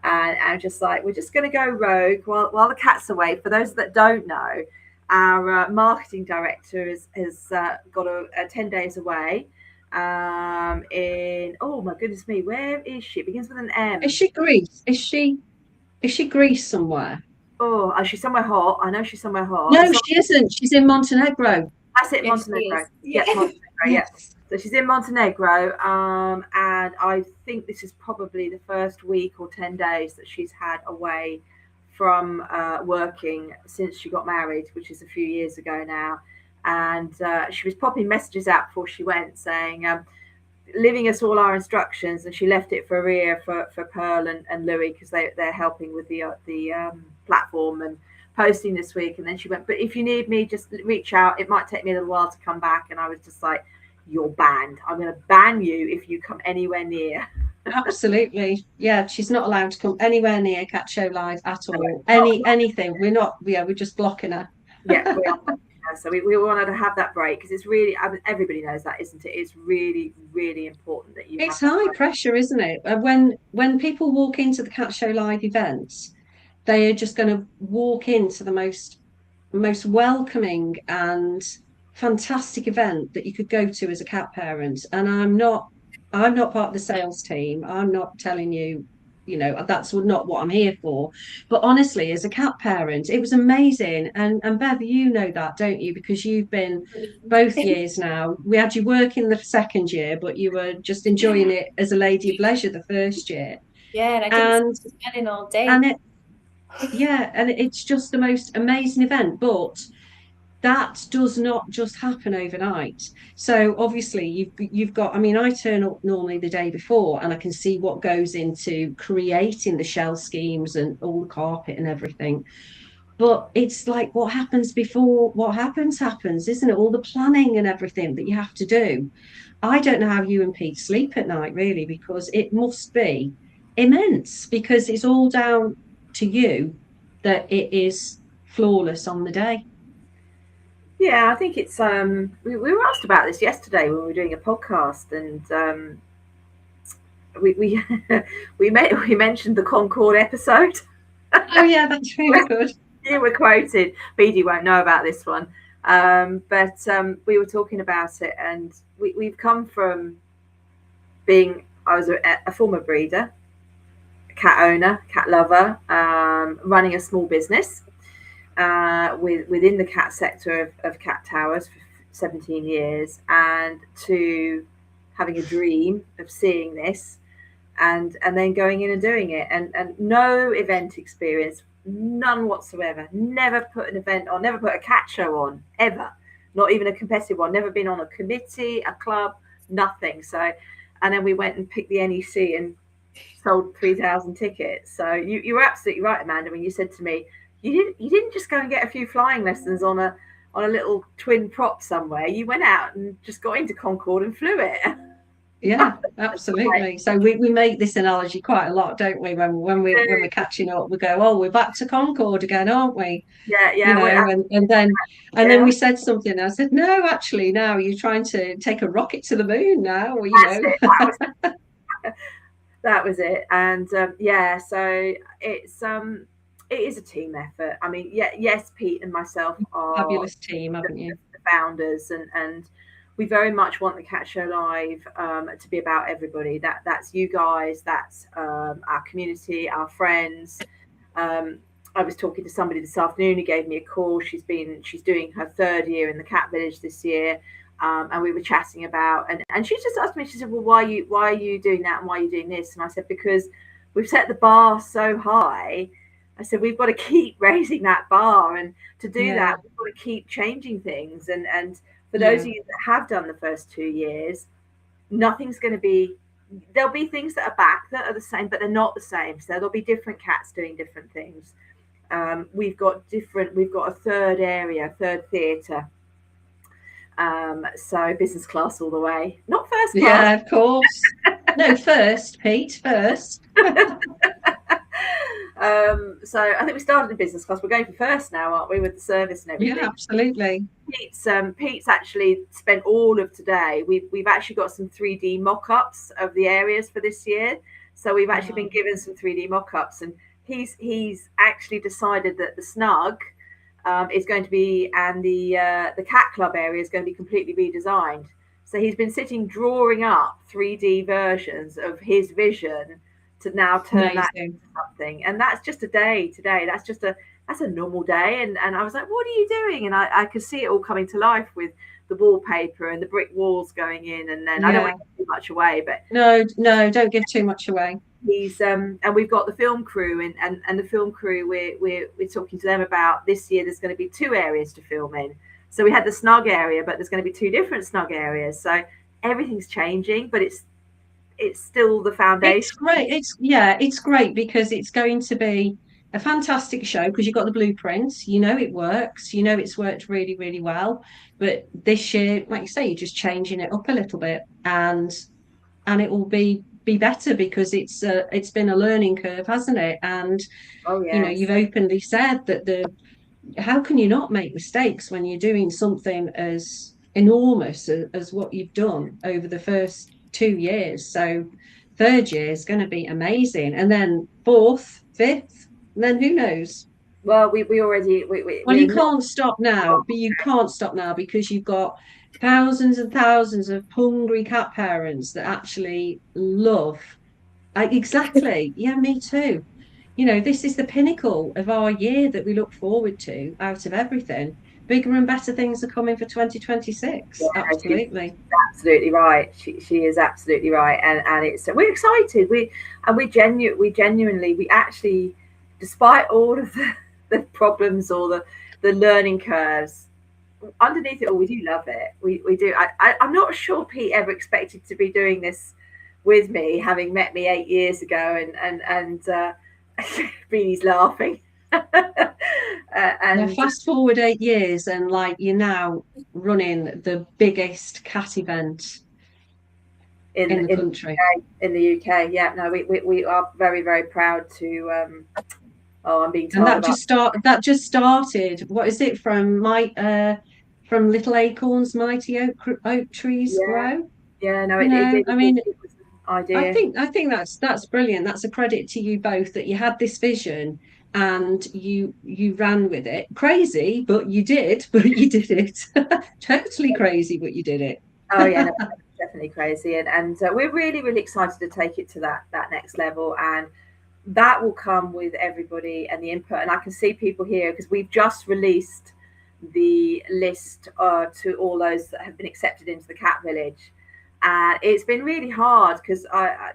Speaker 2: And I'm just like, we're just going to go rogue while the cat's away. For those that don't know, our marketing director has got a 10 days away in, oh my goodness me, where is she? It begins with an M.
Speaker 1: Is she Greece? Is she Greece somewhere?
Speaker 2: Oh, she's somewhere hot. I know she's somewhere hot.
Speaker 1: No, she isn't. She's in Montenegro.
Speaker 2: That's it,
Speaker 3: Yes,
Speaker 2: Montenegro.
Speaker 3: yes.
Speaker 2: Yeah, Montenegro, yeah.
Speaker 1: Yes.
Speaker 2: So she's in Montenegro, and I think this is probably the first week or 10 days that she's had away from working since she got married, which is a few years ago now. And she was popping messages out before she went saying, leaving us all our instructions, and she left it for Ria, for Pearl and Louis, because they're helping with the platform and posting this week. And then she went, but if you need me, just reach out. It might take me a little while to come back. And I was just like, you're banned. I'm going to ban you if you come anywhere near.
Speaker 1: Absolutely. Yeah, she's not allowed to come anywhere near Cat Show Live at all. Anything. We're just blocking her.
Speaker 2: Yeah, we are. So we want her to have that break, because it's really, I mean, everybody knows that, isn't it? It's really, really important that you
Speaker 1: It's
Speaker 2: have
Speaker 1: high pressure, isn't it? When people walk into the Cat Show Live events, they are just going to walk into the most welcoming and fantastic event that you could go to as a cat parent. And I'm not part of the sales team. I'm not telling you, that's not what I'm here for. But honestly, as a cat parent, it was amazing. And Bev, you know that, don't you? Because you've been both years now. We had you working the second year, but you were just enjoying it as a lady of leisure the first year.
Speaker 3: Yeah, and I
Speaker 1: And
Speaker 3: didn't spend all day.
Speaker 1: and it's just the most amazing event. But that does not just happen overnight. So obviously you've got, I mean, I turn up normally the day before and I can see what goes into creating the shell schemes and all the carpet and everything. But it's like what happens before what happens, isn't it? All the planning and everything that you have to do. I don't know how you and Pete sleep at night, really, because it must be immense, because it's all down to you that it is flawless on the day.
Speaker 2: Yeah, I think it's we were asked about this yesterday when we were doing a podcast, and we we mentioned the Concord episode.
Speaker 1: Oh yeah, that's really good.
Speaker 2: You were quoted. Beady won't know about this one, but we were talking about it, and we've come from being, I was a former breeder, cat owner, cat lover, running a small business within the cat sector of cat towers for 17 years, and to having a dream of seeing this, and then going in and doing it, and no event experience, none whatsoever. Never put an event on, never put a cat show on, ever. Not even a competitive one. Never been on a committee, a club, nothing. So, and then we went and picked the NEC and sold 3,000 tickets. So you were absolutely right, Amanda, when you said to me, you didn't just go and get a few flying lessons on a little twin prop somewhere. You went out and just got into Concord and flew it.
Speaker 1: Yeah, absolutely. So we make this analogy quite a lot, don't we? When we're catching up, we go, "Oh, we're back to Concord again, aren't we?"
Speaker 2: Yeah.
Speaker 1: And then we said something. And I said, "No, actually, now you're trying to take a rocket to the moon now." Or,
Speaker 2: That was it. And yeah, so it is a team effort. I mean, yes, Pete and myself are
Speaker 1: fabulous team, haven't you?
Speaker 2: The founders, and we very much want the Cat Show Live to be about everybody. That's you guys, that's our community, our friends. I was talking to somebody this afternoon who gave me a call. She's doing her 3rd year in the Cat Village this year. And we were chatting about, and she just asked me, she said, well, why are you doing that, and why are you doing this? And I said, because we've set the bar so high. I said, we've got to keep raising that bar, and to do that, we've got to keep changing things. And for those of you that have done the first 2 years, nothing's going to be, there'll be things that are back that are the same, but they're not the same. So there'll be different cats doing different things. We've got a 3rd area, 3rd theatre. So business class all the way, not first class.
Speaker 1: Yeah, of course. No, first, Pete, first.
Speaker 2: So I think we started in business class. We're going for first now, aren't we, with the service and everything?
Speaker 1: Yeah, absolutely.
Speaker 2: Pete's actually spent all of today. We've actually got some 3D mock-ups of the areas for this year. So we've actually been given some 3D mock-ups, and he's actually decided that the snug is going to be, and the cat club area is going to be completely redesigned. So he's been sitting drawing up 3D versions of his vision to now turn that into something. And that's just a day today. That's a normal day. And I was like, what are you doing? And I could see it all coming to life with the wallpaper and the brick walls going in. And then I don't want to give too much away, but
Speaker 1: no, don't give too much away.
Speaker 2: He's and we've got the film crew, and the film crew, we're talking to them about this year. There's going to be 2 areas to film in. So we had the snug area, but there's going to be 2 different snug areas. So everything's changing, but it's still the foundation.
Speaker 1: It's great. It's great because it's going to be a fantastic show, because you've got the blueprints, it works, it's worked really, really well. But this year, like you say, you're just changing it up a little bit, and it will be better, because it's been a learning curve, hasn't it? And you've openly said that how can you not make mistakes when you're doing something as enormous as what you've done over the first 2 years? So 3rd year is going to be amazing, and then 4th, 5th, and then who knows?
Speaker 2: Well, we already
Speaker 1: you can't stop now, but you can't stop now because you've got thousands and thousands of hungry cat parents that actually love. Exactly. Yeah, me too. This is the pinnacle of our year that we look forward to out of everything. Bigger and better things are coming for 2026. Absolutely.
Speaker 2: Absolutely right. She is absolutely right. And it's, we're excited. We genuinely, actually, despite all of the problems or the learning curves, underneath it all, we do love it. We do. I'm not sure Pete ever expected to be doing this with me, having met me 8 years ago, and Beanie's laughing.
Speaker 1: And fast forward 8 years, and you're now running the biggest cat event in the country.
Speaker 2: In the UK, yeah. No, we are very, very proud to. I'm being told.
Speaker 1: And that just started. What is it from Little Acorns, Mighty Oak Trees Grow?
Speaker 2: Yeah, no, it was an idea.
Speaker 1: I think that's brilliant. That's a credit to you both that you had this vision and you ran with it. Crazy, but you did it. Totally crazy, but you did it.
Speaker 2: Oh yeah, no, definitely crazy, and we're really, really excited to take it to that next level, and that will come with everybody and the input. And I can see people here because we've just released the list to all those that have been accepted into the Cat Village. And it's been really hard because I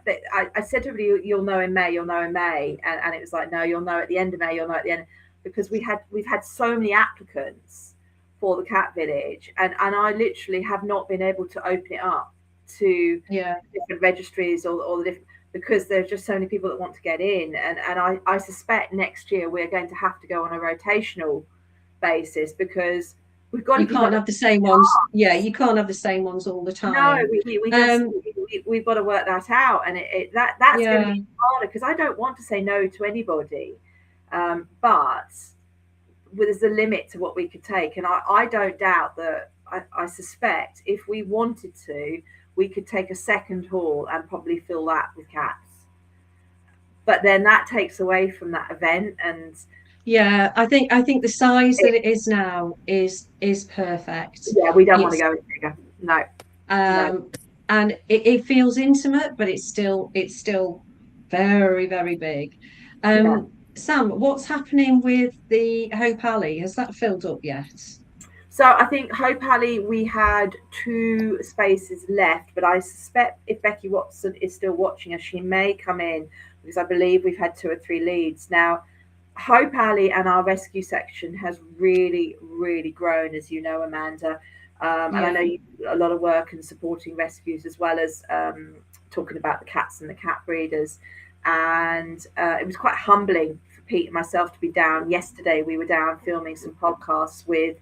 Speaker 2: said to everybody, you'll know in May, and it was like, no, you'll know at the end of May, you'll know at the end, because we've had so many applicants for the Cat Village, and I literally have not been able to open it up to different registries or the different, because there's just so many people that want to get in, and I suspect next year we're going to have to go on a rotational basis, because we've got.
Speaker 1: You can't have the same ones. Yeah, you can't have the same ones all the time.
Speaker 2: No, we've got to work that out, and that's going to be harder, because I don't want to say no to anybody, but there's a limit to what we could take, and I don't doubt that. I suspect if we wanted to, we could take a second hall and probably fill that with cats, but then that takes away from that event. And
Speaker 1: yeah, I think the size that it is now is perfect.
Speaker 2: Yeah, we don't want to go any bigger. No.
Speaker 1: And it feels intimate, but it's still very, very big. Sam, what's happening with the Hope Alley? Has that filled up yet?
Speaker 2: So I think Hope Alley, we had 2 spaces left, but I suspect if Becky Watson is still watching us, she may come in, because I believe we've had 2 or 3 leads. Now, Hope Alley and our rescue section has really, really grown, as you know, Amanda. And I know you do a lot of work in supporting rescues, as well as talking about the cats and the cat breeders. And it was quite humbling for Pete and myself to be down. Yesterday, we were down filming some podcasts with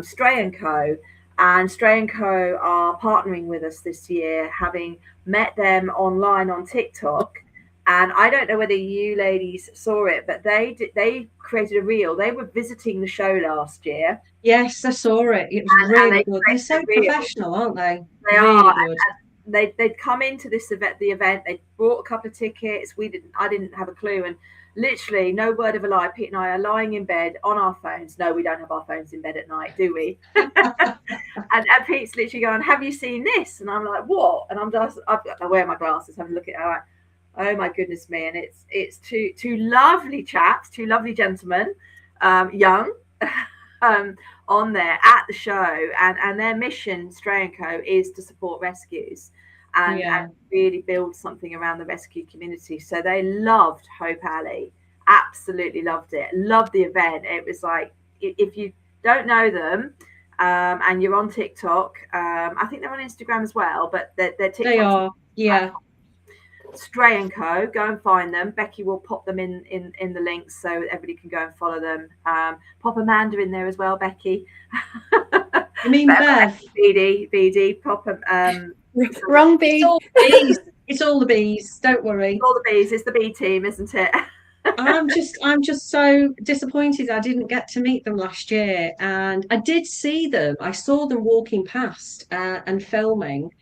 Speaker 2: Stray & Co. And Stray & Co. are partnering with us this year, having met them online on TikTok. And I don't know whether you ladies saw it, but they created a reel. They were visiting the show last year.
Speaker 1: Yes, I saw it. It was really good. They're so professional, aren't they?
Speaker 2: They
Speaker 1: really
Speaker 2: are.
Speaker 1: Good.
Speaker 2: They'd come into this event. They brought a couple of tickets. I didn't have a clue. And literally, no word of a lie, Pete and I are lying in bed on our phones. No, we don't have our phones in bed at night, do we? and Pete's literally going, "Have you seen this?" And I'm like, "What?" And I wear my glasses, having a look at it. I'm like, oh my goodness me. And it's two lovely chaps, 2 lovely gentlemen, young, on there at the show, and their mission, Stray & Co., is to support rescues and really build something around the rescue community. So they loved Hope Alley, absolutely loved it, loved the event. It was like, if you don't know them and you're on TikTok, I think they're on Instagram as well, but their TikTok,
Speaker 1: they are, yeah.
Speaker 2: Stray & Co. Go and find them. Becky will pop them in the links so everybody can go and follow them. Pop Amanda in there as well, Becky.
Speaker 1: You mean Bev?
Speaker 2: BD, pop
Speaker 3: wrong bee.
Speaker 1: It's all the bees. Don't worry.
Speaker 2: All the bees. It's the bee team, isn't it?
Speaker 1: I'm just so disappointed I didn't get to meet them last year, and I did see them. I saw them walking past and filming,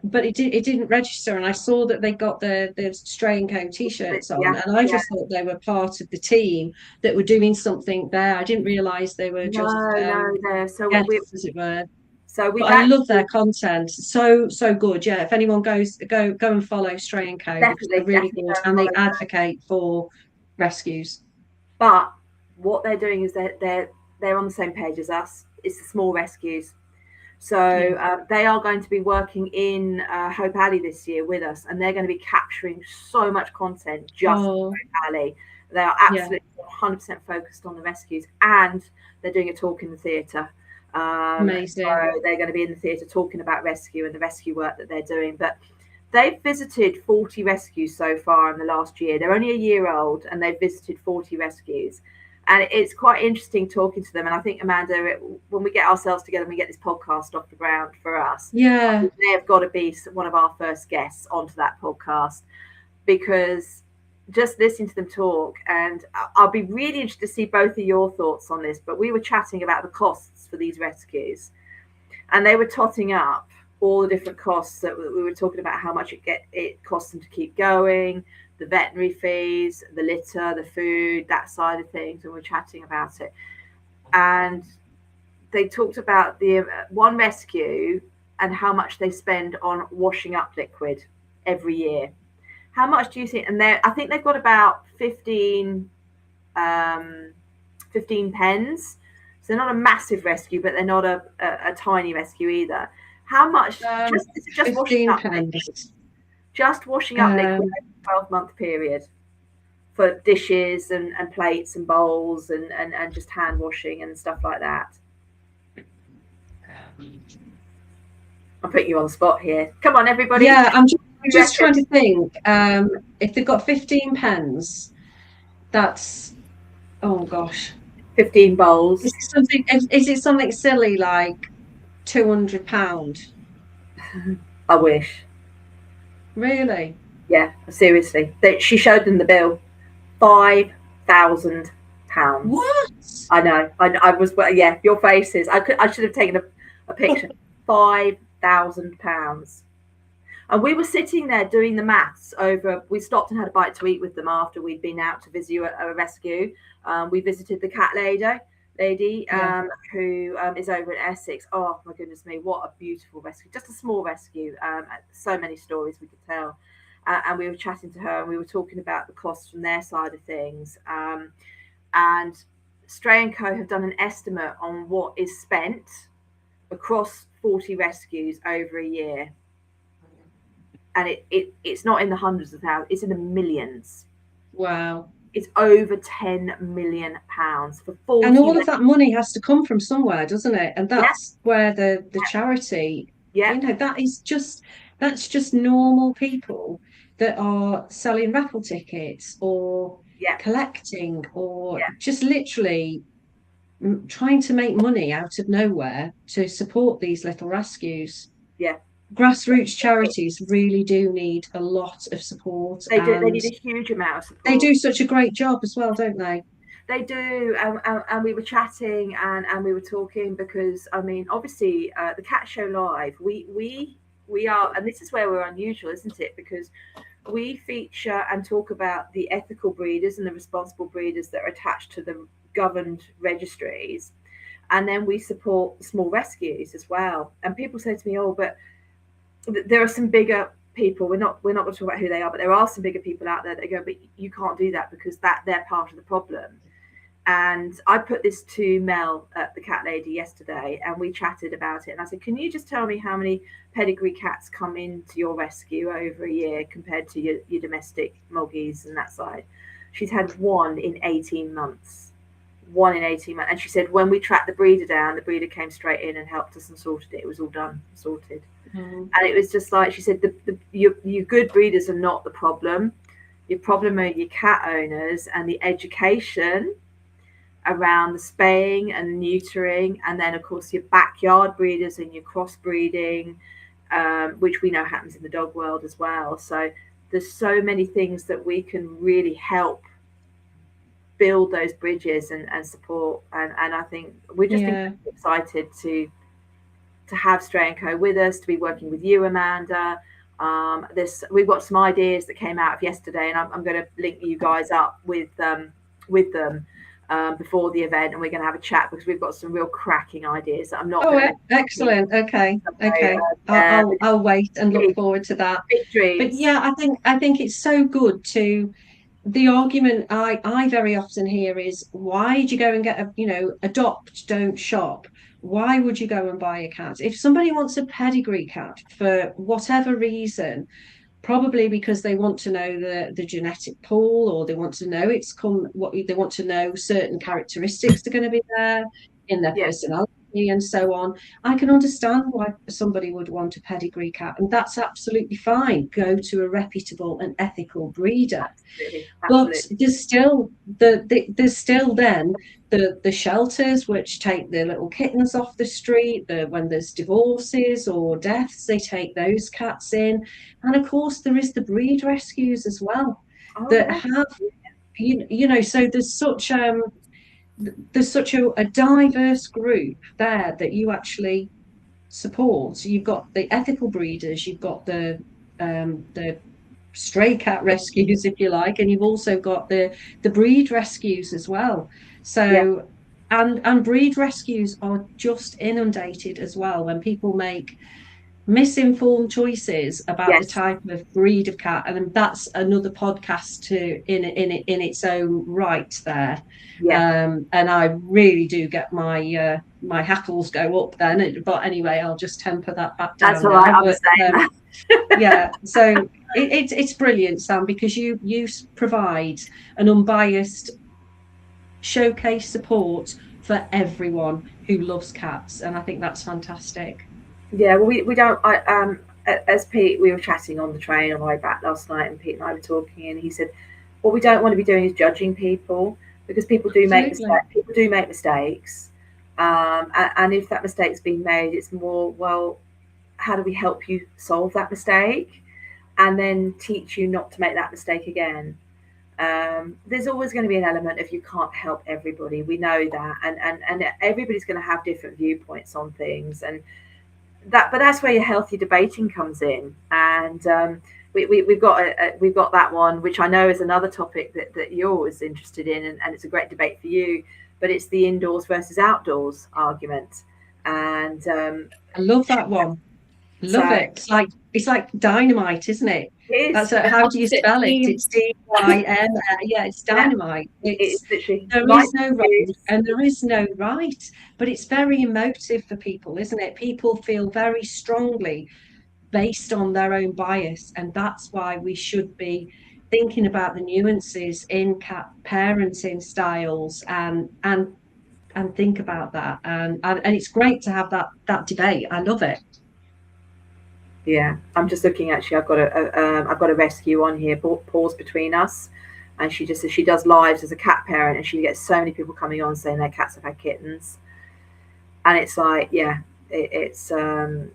Speaker 1: but it didn't register, and I saw that they got the Stray & Co. t-shirts on, and I just thought they were part of the team that were doing something there. I didn't realise they were just
Speaker 2: so
Speaker 1: guests, as it were.
Speaker 2: So
Speaker 1: I love their content, so good. Yeah, if anyone goes, go and follow Stray & Co. They're really good, and they advocate for rescues.
Speaker 2: But what they're doing is they're on the same page as us. It's the small rescues. So they are going to be working in Hope Alley this year with us, and they're going to be capturing so much content just for Hope Alley. They are absolutely 100% focused on the rescues, and they're doing a talk in the theatre.
Speaker 1: Amazing.
Speaker 2: So they're going to be in the theatre talking about rescue and the rescue work that they're doing. But they've visited 40 rescues so far in the last year. They're only a year old, and they've visited 40 rescues. And it's quite interesting talking to them. And I think, Amanda, when we get ourselves together and we get this podcast off the ground for us, they have got to be one of our first guests onto that podcast, because just listening to them talk, and I'll be really interested to see both of your thoughts on this, but we were chatting about the costs for these rescues, and they were totting up all the different costs that we were talking about, how much it costs them to keep going, the veterinary fees, the litter, the food, that side of things, and we're chatting about it. And they talked about the one rescue and how much they spend on washing up liquid every year. How much do you think? And I think they've got about 15 pens. So they're not a massive rescue, but they're not a tiny rescue either. How much? Just washing up liquid. Just washing up liquid over a 12-month period for dishes and plates and bowls and just hand washing and stuff like that. I'm putting you on the spot here. Come on, everybody.
Speaker 1: Yeah, I'm just trying to think. If they've got 15 pens, that's, oh gosh,
Speaker 2: 15 bowls.
Speaker 1: Is it something silly like £200?
Speaker 2: I wish.
Speaker 1: Really?
Speaker 2: Yeah, seriously. She showed them the bill. £5,000.
Speaker 1: What?
Speaker 2: I know. I was. Yeah, your faces. I should have taken a picture. £5,000. And we were sitting there doing the maths over. We stopped and had a bite to eat with them after we'd been out to visit a rescue. We visited the cat lady. lady
Speaker 1: Yeah.
Speaker 2: who is over in Essex. Oh my goodness me, what a beautiful rescue. Just a small rescue. So many stories we could tell. And we were chatting to her and we were talking about the costs from their side of things. And Stray & Co have done an estimate on what is spent across 40 rescues over a year. And it's not in the hundreds of thousands, it's in the millions.
Speaker 1: Wow.
Speaker 2: It's over £10 million for 40.
Speaker 1: And all of that money has to come from somewhere, doesn't it? And that's where the charity, that's just normal people that are selling raffle tickets or collecting or just literally trying to make money out of nowhere to support these little rescues.
Speaker 2: Yeah.
Speaker 1: Grassroots charities really do need a lot of support.
Speaker 2: They need a huge amount of support.
Speaker 1: They do such a great job as well, don't they?
Speaker 2: They do, and we were chatting and we were talking because I mean, obviously, the Cat Show Live, we are, and this is where we're unusual, isn't it? Because we feature and talk about the ethical breeders and the responsible breeders that are attached to the governed registries, and then we support small rescues as well. And people say to me, "Oh, but there are some bigger people. We're not going to talk about who they are, but there are some bigger people out there that go, but you can't do that because they're part of the problem." And I put this to Mel, the cat lady, yesterday, and we chatted about it. And I said, "Can you just tell me how many pedigree cats come into your rescue over a year compared to your domestic moggies and that side?" She's had one in 18 months. One in 18 months. And she said, when we tracked the breeder down, the breeder came straight in and helped us and sorted it. It was all done, sorted. And it was just like, she said, your good breeders are not the problem. Your problem are your cat owners and the education around the spaying and neutering, and then of course your backyard breeders and your crossbreeding, which we know happens in the dog world as well. So there's so many things that we can really help build those bridges and support, and I think we're just excited to have Stray & Co with us, to be working with you, Amanda. We've got some ideas that came out of yesterday, and I'm going to link you guys up with them before the event, and we're going to have a chat because we've got some real cracking ideas that I'm not.
Speaker 1: Excellent. Okay. I'll wait and look forward to that. But yeah, I think it's so good to. The argument I very often hear is, why did you go and get adopt, don't shop? Why would you go and buy a cat? If somebody wants a pedigree cat for whatever reason, probably because they want to know the genetic pool, or they want to know they want to know certain characteristics are going to be there in their personality and so on. I can understand why somebody would want a pedigree cat, and that's absolutely fine. Go to a reputable and ethical breeder. Absolutely. But there's still the shelters which take the little kittens off the street. When there's divorces or deaths, they take those cats in, and of course there is the breed rescues as well have so there's such a diverse group there that you actually support. You've got the ethical breeders, you've got the stray cat rescues, if you like, and you've also got the breed rescues as well. So and breed rescues are just inundated as well when people make misinformed choices about the type of breed of cat, and that's another podcast in its own right there. And I really do get my hackles go up then, but anyway, I'll just temper that back down.
Speaker 2: That's all right.
Speaker 1: So it's brilliant, Sam, because you provide an unbiased showcase support for everyone who loves cats, and I think that's fantastic.
Speaker 2: Yeah, well, we don't. As Pete, we were chatting on the train on the way back last night, and Pete and I were talking, and he said, "What we don't want to be doing is judging people, because people do make mistakes. People do make mistakes, and if that mistake's been made, it's more, well, how do we help you solve that mistake, and then teach you not to make that mistake again." There's always going to be an element of you can't help everybody. We know that, and everybody's going to have different viewpoints on things, but that's where your healthy debating comes in. And we've got that one, which I know is another topic that you're always interested in, and it's a great debate for you. but it's the indoors versus outdoors argument. And
Speaker 1: I love that one. Love it. It's like dynamite, isn't it? That's how do you spell it? It's DYM. Yeah, it's dynamite.
Speaker 2: It's literally
Speaker 1: there is no right and there is no right, but it's very emotive for people, isn't it? People feel very strongly based on their own bias, and that's why we should be thinking about the nuances in cat parenting styles and think about that. And it's great to have that debate. I love it.
Speaker 2: Yeah, I'm just looking. Actually, I've got a rescue on here. Pause between us, and she just says she does lives as a cat parent, and she gets so many people coming on saying their cats have had kittens, and it's like, yeah, it's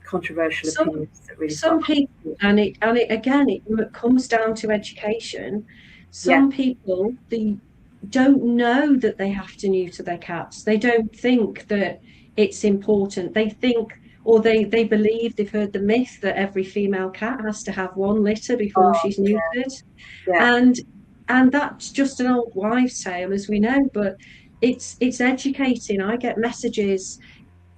Speaker 2: controversial opinions that really.
Speaker 1: Some people, and it again, it comes down to education. Some people they don't know that they have to neuter their cats. They don't think that it's important. They think. Or they believe, they've heard the myth that every female cat has to have one litter before she's neutered. Yeah. And that's just an old wives' tale, as we know, but it's educating. I get messages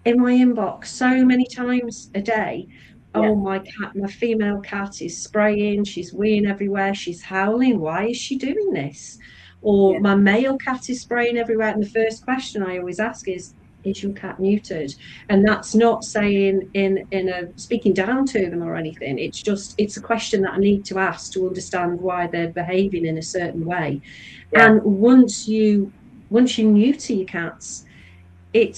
Speaker 1: in my inbox so many times a day. Oh, my female cat is spraying, she's weeing everywhere, she's howling. Why is she doing this? Or my male cat is spraying everywhere. And the first question I always ask is your cat neutered? And that's not saying in a speaking down to them or anything. It's a question that I need to ask to understand why they're behaving in a certain way. And once you neuter your cats, it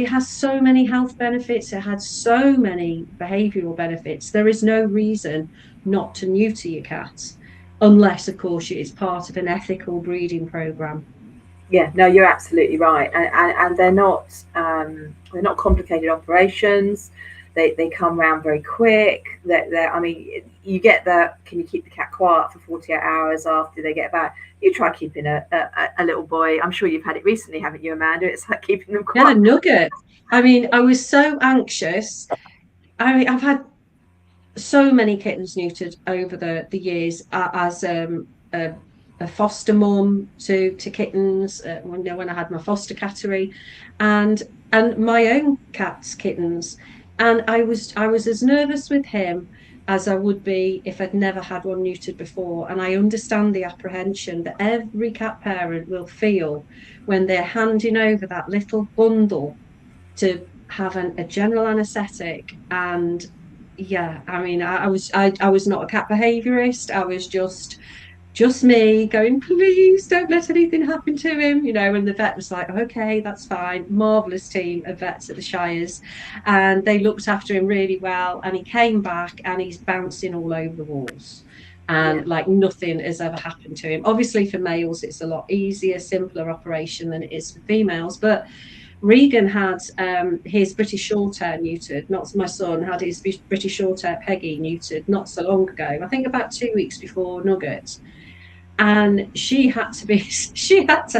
Speaker 1: has so many health benefits, it has so many behavioral benefits. There is no reason not to neuter your cats, unless of course it's part of an ethical breeding program.
Speaker 2: Yeah, no, you're absolutely right, and they're not complicated operations. They come around very quick. I mean, you get can you keep the cat quiet for 48 hours after they get back? You try keeping a little boy. I'm sure you've had it recently, haven't you, Amanda? It's like keeping them quiet.
Speaker 1: Yeah, Nugget. I mean, I was so anxious. I mean, I've had so many kittens neutered over the years as a foster mum to kittens when I had my foster cattery, and my own cat's kittens, and I was as nervous with him as I would be if I'd never had one neutered before. And I understand the apprehension that every cat parent will feel when they're handing over that little bundle to have a general anaesthetic. And I mean, I was not a cat behaviourist. I was just me going, please don't let anything happen to him, and the vet was like, okay, that's fine. Marvelous team of vets at the Shires, and they looked after him really well, and he came back and he's bouncing all over the walls, and like nothing has ever happened to him. Obviously for males it's a lot easier, simpler operation than it is for females, but Regan had his British Shorthair neutered. Not my son had his British Shorthair Peggy neutered not so long ago, I think about 2 weeks before Nugget. And she had to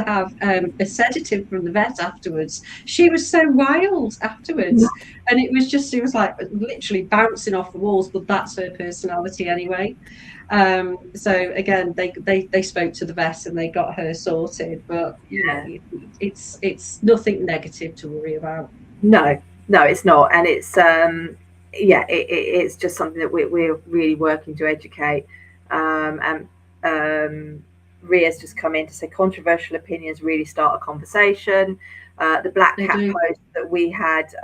Speaker 1: have a sedative from the vet afterwards. She was so wild afterwards, and it was like literally bouncing off the walls. But that's her personality anyway. So again, they spoke to the vet and they got her sorted. But it's nothing negative to worry about.
Speaker 2: No, it's not, and it's it's just something that we're really working to educate. Ria's just come in to say controversial opinions really start a conversation. The black cat post that we had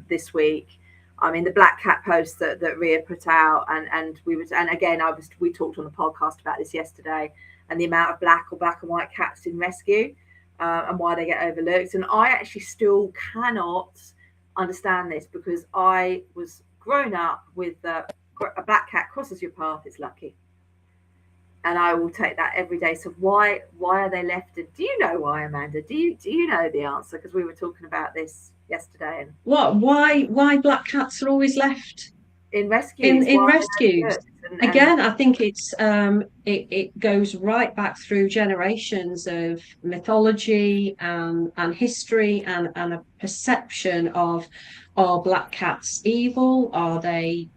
Speaker 2: this week, I mean the black cat post that Ria put out, and again we talked on the podcast about this yesterday, and the amount of black and white cats in rescue and why they get overlooked. And I actually still cannot understand this, because I was grown up with a black cat crosses your path, it's lucky. And I will take that every day. So why are they left? Do you know why, Amanda? Do you know the answer? Because we were talking about this yesterday. And
Speaker 1: why black cats are always left
Speaker 2: in rescues?
Speaker 1: In rescues. Again, I think it's it goes right back through generations of mythology and history and a perception of, are black cats evil? Are they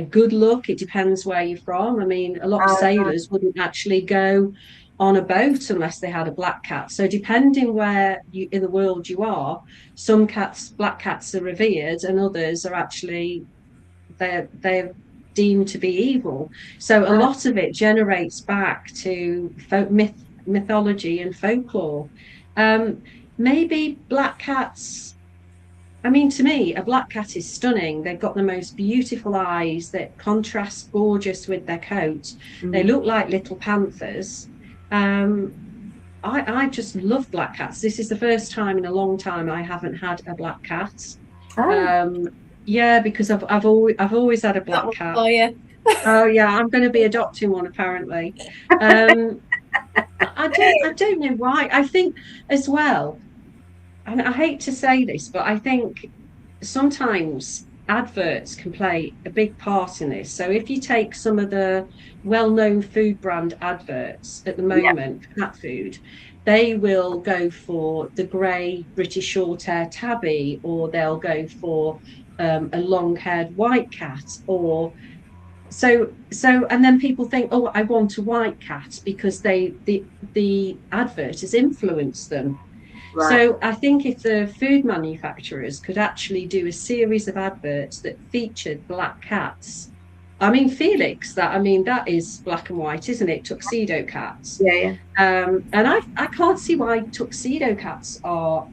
Speaker 1: good luck? It depends where you're from. I mean, a lot of sailors wouldn't actually go on a boat unless they had a black cat. So depending where you in the world you are, some black cats are revered, and others are actually they're deemed to be evil. So a lot of it generates back to mythology and folklore. Maybe black cats. I mean, to me, a black cat is stunning. They've got the most beautiful eyes that contrast gorgeous with their coat. They look like little panthers. I just love black cats. This is the first time in a long time I haven't had a black cat. Yeah, because I've always had a black cat.
Speaker 3: Oh yeah.
Speaker 1: Oh yeah, I'm going to be adopting one apparently. I don't know why. I think as well, and I hate to say this, but I think sometimes adverts can play a big part in this. So if you take some of the well-known food brand adverts at the moment for cat food, they will go for the grey British Shorthair tabby, or they'll go for a long-haired white cat, or so and then people think, oh, I want a white cat because the advert has influenced them. Right. So I think if the food manufacturers could actually do a series of adverts that featured black cats, I mean Felix, that is black and white, isn't it? Tuxedo cats.
Speaker 2: Yeah.
Speaker 1: And I can't see why tuxedo cats are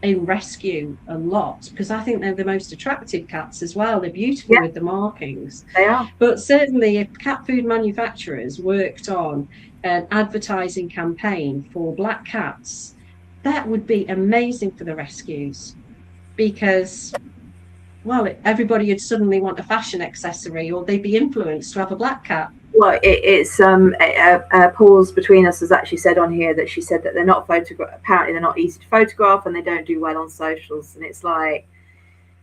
Speaker 1: in rescue a lot, because I think they're the most attractive cats as well. They're beautiful with the markings.
Speaker 2: They are.
Speaker 1: But certainly if cat food manufacturers worked on an advertising campaign for black cats, that would be amazing for the rescues, because everybody would suddenly want a fashion accessory, or they'd be influenced to have a black cat.
Speaker 2: Well, it's Pause Between Us has actually said on here that she said that they're not apparently they're not easy to photograph, and they don't do well on socials, and it's like,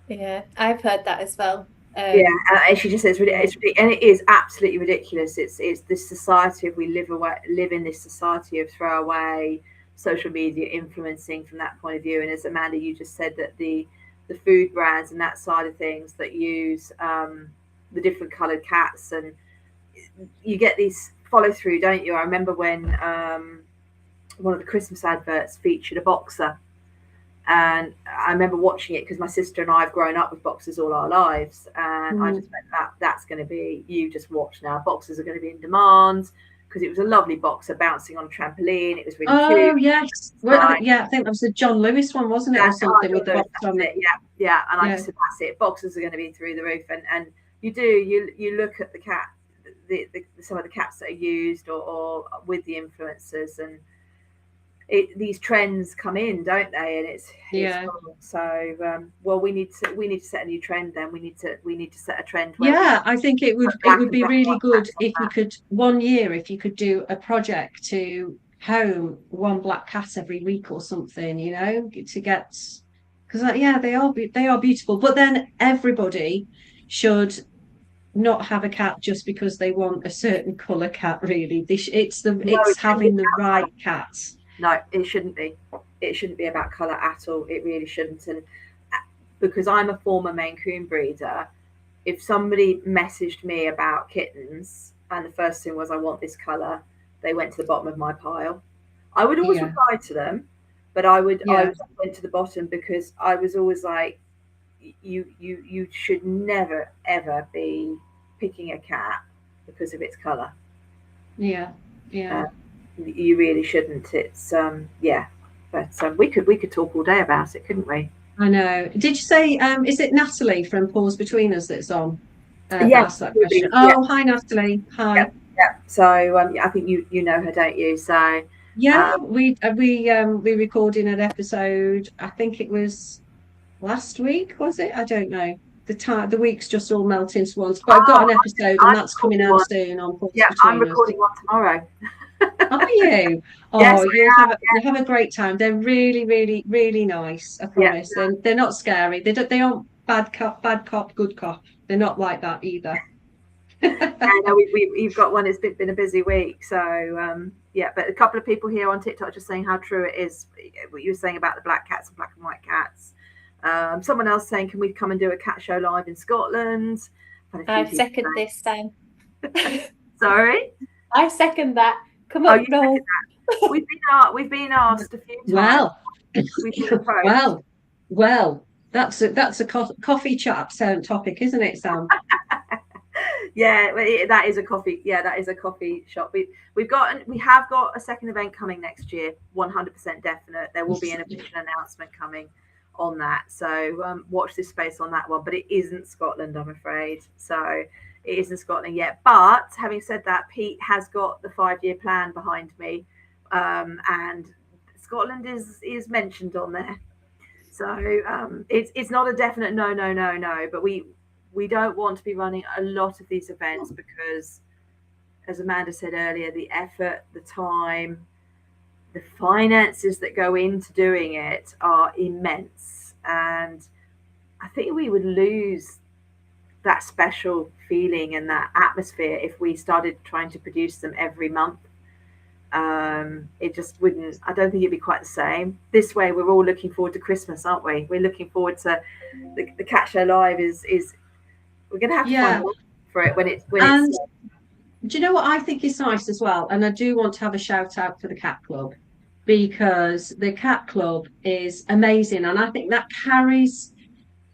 Speaker 3: yeah, I've heard that as well.
Speaker 2: And she just says it's and it is absolutely ridiculous. It's this society of we live in this society of throwaway social media influencing from that point of view. And as Amanda, you just said that the food brands and that side of things that use the different coloured cats, and you get these follow through, don't you? I remember when one of the Christmas adverts featured a boxer, and I remember watching it because my sister and I have grown up with boxers all our lives, and I just went, that's going to be, you just watch now, boxers are going to be in demand, because it was a lovely boxer bouncing on a trampoline. It was really cute.
Speaker 1: Oh yes, I think that was the John Lewis one, wasn't it, or something with the box on it?
Speaker 2: Yeah, and I just said, that's it. Boxers are going to be through the roof, and you look at the cat, some of the cats that are used or with the influencers, and these trends come in, don't they? And it's so we need to set a new trend. Then we need to set a trend.
Speaker 1: I think it would be really good if you could if you could do a project to home one black cat every week or something, to get, because they are beautiful, but then everybody should not have a cat just because they want a certain colour cat. Really, it's having the right cat.
Speaker 2: No, it shouldn't be. It shouldn't be about colour at all. It really shouldn't. And because I'm a former Maine Coon breeder, if somebody messaged me about kittens and the first thing was, I want this colour, they went to the bottom of my pile. I would always reply to them, but I went to the bottom, because I was always like, you should never ever be picking a cat because of its colour. You really shouldn't. It's but we could talk all day about it, couldn't we?
Speaker 1: I know. Did you say is it Natalie from Pause Between Us that's on?
Speaker 2: Yes,
Speaker 1: that question. Hi Natalie. Hi.
Speaker 2: Yeah. So I think you know her, don't you? So
Speaker 1: we recorded an episode, I think it was last week, was it? I don't know. The weeks just all melt into once. But I've got an episode, and that's coming out soon on Pause Between Us.
Speaker 2: I'm recording one tomorrow.
Speaker 1: Are you? Oh, yes, you have a great time. They're really, really, really nice. I promise. They're not scary. They aren't bad cop, good cop. They're not like that either.
Speaker 2: We've got one. It's been a busy week, so but a couple of people here on TikTok just saying how true it is what you were saying about the black cats and black and white cats. Someone else saying, can we come and do a cat show live in Scotland?
Speaker 3: I second this, Sam.
Speaker 2: Sorry?
Speaker 3: I second that. Come on,
Speaker 2: you
Speaker 3: no.
Speaker 2: We've been asked a few times.
Speaker 1: Well,
Speaker 2: We've been approached.
Speaker 1: well, that's a coffee chat topic, isn't it, Sam?
Speaker 2: Yeah, that is a coffee. Yeah, that is a coffee shop. We have got a second event coming next year. 100% definite. There will be an official announcement coming on that. So watch this space on that one. But it isn't Scotland, I'm afraid. So it isn't Scotland yet. But having said that, Pete has got the 5-year plan behind me, and Scotland is mentioned on there. So it's not a definite no. But we don't want to be running a lot of these events because, as Amanda said earlier, the effort, the time, the finances that go into doing it are immense. And I think we would lose that special feeling and that atmosphere if we started trying to produce them every month. It just wouldn't, I don't think it'd be quite the same. This way, we're all looking forward to Christmas, aren't we? We're looking forward to the Cat Show Live is we're going to have to find one for it when it's
Speaker 1: do you know what I think is nice as well? And I do want to have a shout out for the Cat Club, because the Cat Club is amazing, and I think that carries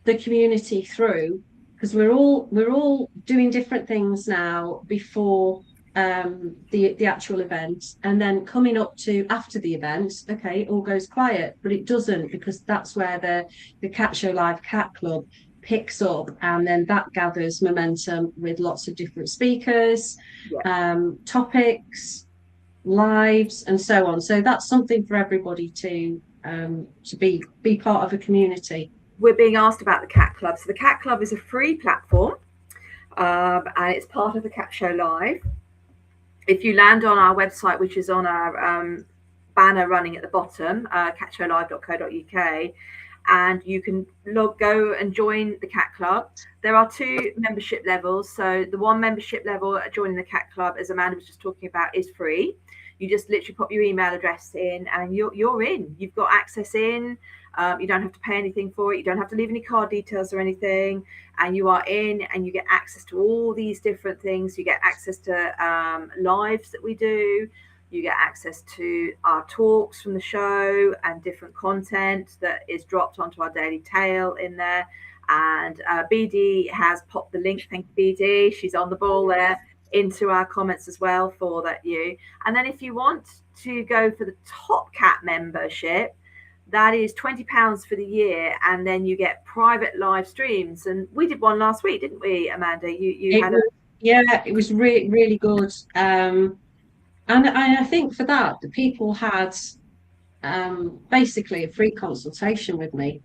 Speaker 1: the community through, because we're all doing different things now before the actual event, and then coming up to after the event, okay, it all goes quiet, but it doesn't, because that's where the Cat Show Live Cat Club picks up, and then that gathers momentum with lots of different speakers, topics, lives, and so on. So that's something for everybody to be part of a community.
Speaker 2: We're being asked about the Cat Club. So the Cat Club is a free platform, and it's part of the Cat Show Live. If you land on our website, which is on our banner running at the bottom, catshowlive.co.uk, and you can go and join the Cat Club. There are 2 membership levels. So the one membership level, joining the Cat Club, as Amanda was just talking about, is free. You just literally pop your email address in and you're in. You've got access in. You don't have to pay anything for it. You don't have to leave any card details or anything. And you are in, and you get access to all these different things. You get access to lives that we do. You get access to our talks from the show and different content that is dropped onto our Daily Tale in there. And BD has popped the link. Thank you, BD. She's on the ball there, into our comments as well for that. And then if you want to go for the Top Cat membership, that is £20 for the year, and then you get private live streams. And we did one last week, didn't we, Amanda?
Speaker 1: It was really, really good. And I think for that, the people had basically a free consultation with me.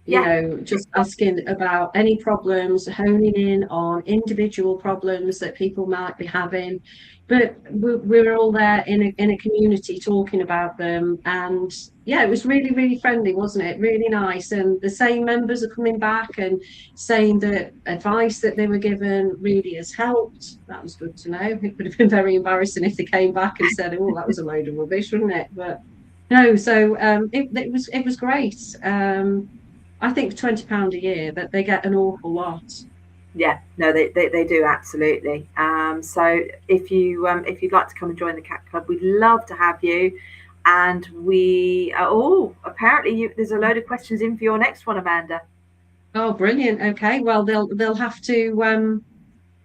Speaker 1: You know, just asking about any problems, honing in on individual problems that people might be having. But we're all there in a community talking about them. And yeah, it was really, really friendly, wasn't it? Really nice. And the same members are coming back and saying that advice that they were given really has helped. That was good to know. It would have been very embarrassing if they came back and said, oh, that was a load of rubbish, wouldn't it? But no, so it was great. I think £20 a year, that they get an awful lot.
Speaker 2: Yeah, no, they do, absolutely. So if you'd like to come and join the Cat Club, we'd love to have you. And we apparently there's a load of questions in for your next one, Amanda.
Speaker 1: Oh, brilliant. Okay, well they'll have to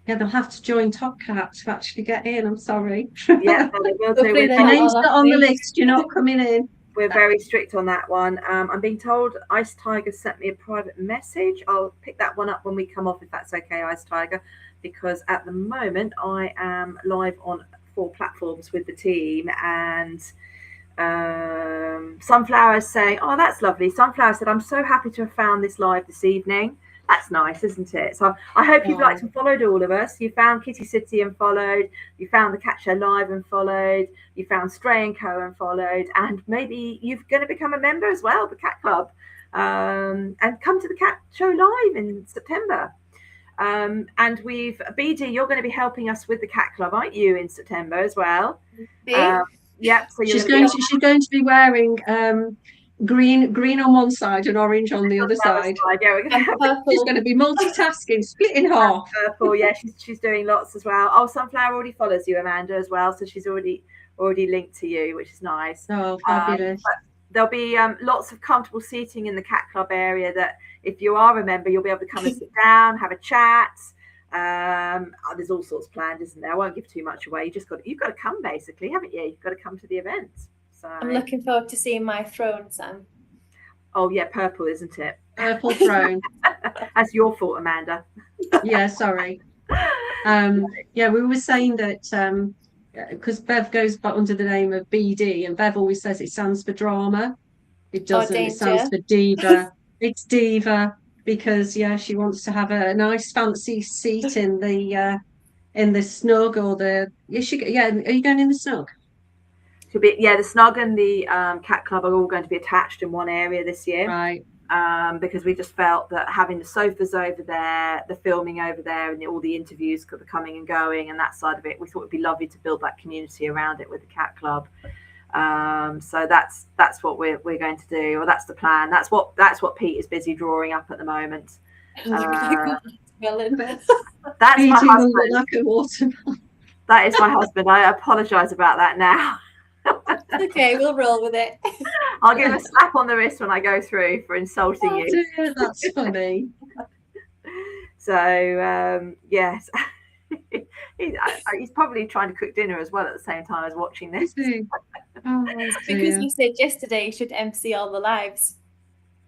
Speaker 1: they'll have to join Top Cat to actually get in. I'm sorry.
Speaker 2: Yeah, they will do.
Speaker 1: Your name's not on the list. You're not coming in.
Speaker 2: We're very strict on that one. I'm being told Ice Tiger sent me a private message. I'll pick that one up when we come off, if that's okay, Ice Tiger, because at the moment I am live on 4 platforms with the team. And Sunflower is saying, oh, that's lovely. Sunflower said, I'm so happy to have found this live this evening. That's nice, isn't it? So I hope you've liked and followed all of us. You found Kitty City and followed. You found the Cat Show Live and followed. You found Stray & Co and followed. And maybe you're going to become a member as well, the Cat Club. And come to the Cat Show Live in September. And BD, you're going to be helping us with the Cat Club, aren't you, in September as well? Yeah. So
Speaker 1: she's going to be wearing green on one side and orange on the other side.
Speaker 2: Yeah,
Speaker 1: she's going to be multitasking, split in half.
Speaker 2: Purple, yeah, she's doing lots as well. Oh, Sunflower already follows you, Amanda, as well, so she's already already linked to you, which is nice.
Speaker 1: Oh, fabulous.
Speaker 2: There'll be lots of comfortable seating in the Cat Club area that if you are a member, you'll be able to come and sit down, have a chat. There's all sorts planned, isn't there? I won't give too much away. You've got to come, basically, haven't you? You've got to come to the event. So
Speaker 3: I'm looking forward to seeing my throne, Sam.
Speaker 2: Oh yeah, purple, isn't it?
Speaker 1: Purple throne.
Speaker 2: That's your fault, Amanda.
Speaker 1: Yeah, sorry. Yeah, we were saying that because Bev goes by under the name of BD, and Bev always says it stands for drama. It doesn't. It stands for diva. It's diva because she wants to have a nice fancy seat in the snug or the. Are you going in the snug?
Speaker 2: The snug and the Cat Club are all going to be attached in one area this year,
Speaker 1: right?
Speaker 2: Because we just felt that having the sofas over there, the filming over there, and all the interviews coming and going, and that side of it, we thought it'd be lovely to build that community around it with the Cat Club. So that's what we're going to do, or that's the plan. That's what Pete is busy drawing up at the moment. That's my husband.
Speaker 1: Like a watermelon.
Speaker 2: That is my husband. I apologise about that now.
Speaker 3: Okay, we'll roll with it.
Speaker 2: I'll give him a slap on the wrist when I go through for insulting you.
Speaker 1: Dear, that's funny.
Speaker 2: So yes, he's probably trying to cook dinner as well at the same time as watching this.
Speaker 1: Oh,
Speaker 3: because you said yesterday you should MC all the lives.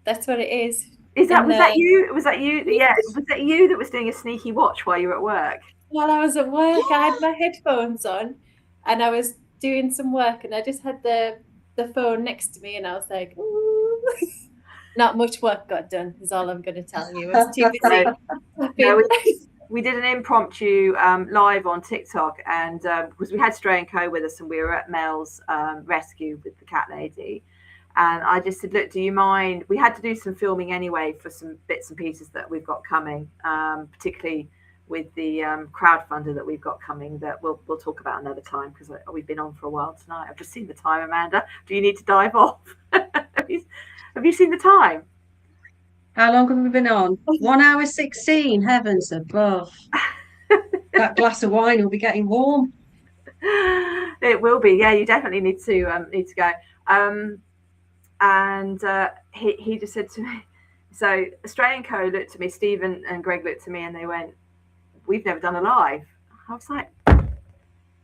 Speaker 3: That's what it is.
Speaker 2: Was that you? Was that you? Yeah. Was that you that was doing a sneaky watch while you were at work?
Speaker 3: While I was at work, I had my headphones on, and I was doing some work, and I just had the phone next to me, and I was like, ooh. Not much work got done is all I'm going to tell you. I was too busy.
Speaker 2: We did an impromptu live on TikTok, and because we had Stray & Co with us, and we were at Mel's rescue with the cat lady, and I just said, look, do you mind, we had to do some filming anyway for some bits and pieces that we've got coming, particularly with the crowdfunder that we've got coming that we'll talk about another time, because we've been on for a while tonight. I've just seen the time, Amanda. Do you need to dive off? Have you seen the time?
Speaker 1: How long have we been on? 1 hour 16. Heavens above. That glass of wine will be getting warm.
Speaker 2: It will be. Yeah, you definitely need to go. And he just said to me, so Stray & Co looked at me, Stephen and Greg looked at me, and they went, we've never done a live. I was like,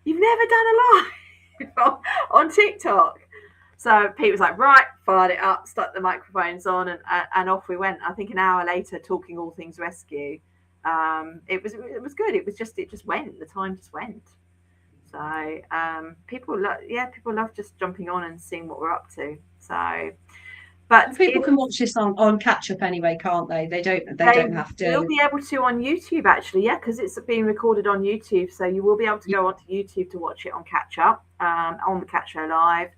Speaker 2: you've never done a live on TikTok? So Pete was like, right, fired it up, stuck the microphones on, and off we went. I think an hour later, talking all things rescue. It was good. It just went. The time just went. So people love just jumping on and seeing what we're up to. So, but
Speaker 1: people can watch this on catch up anyway, can't they? They don't have to.
Speaker 2: You'll be able to on YouTube actually, yeah, because it's being recorded on YouTube. So you will be able to go onto YouTube to watch it on catch up, on the Cat Show Live.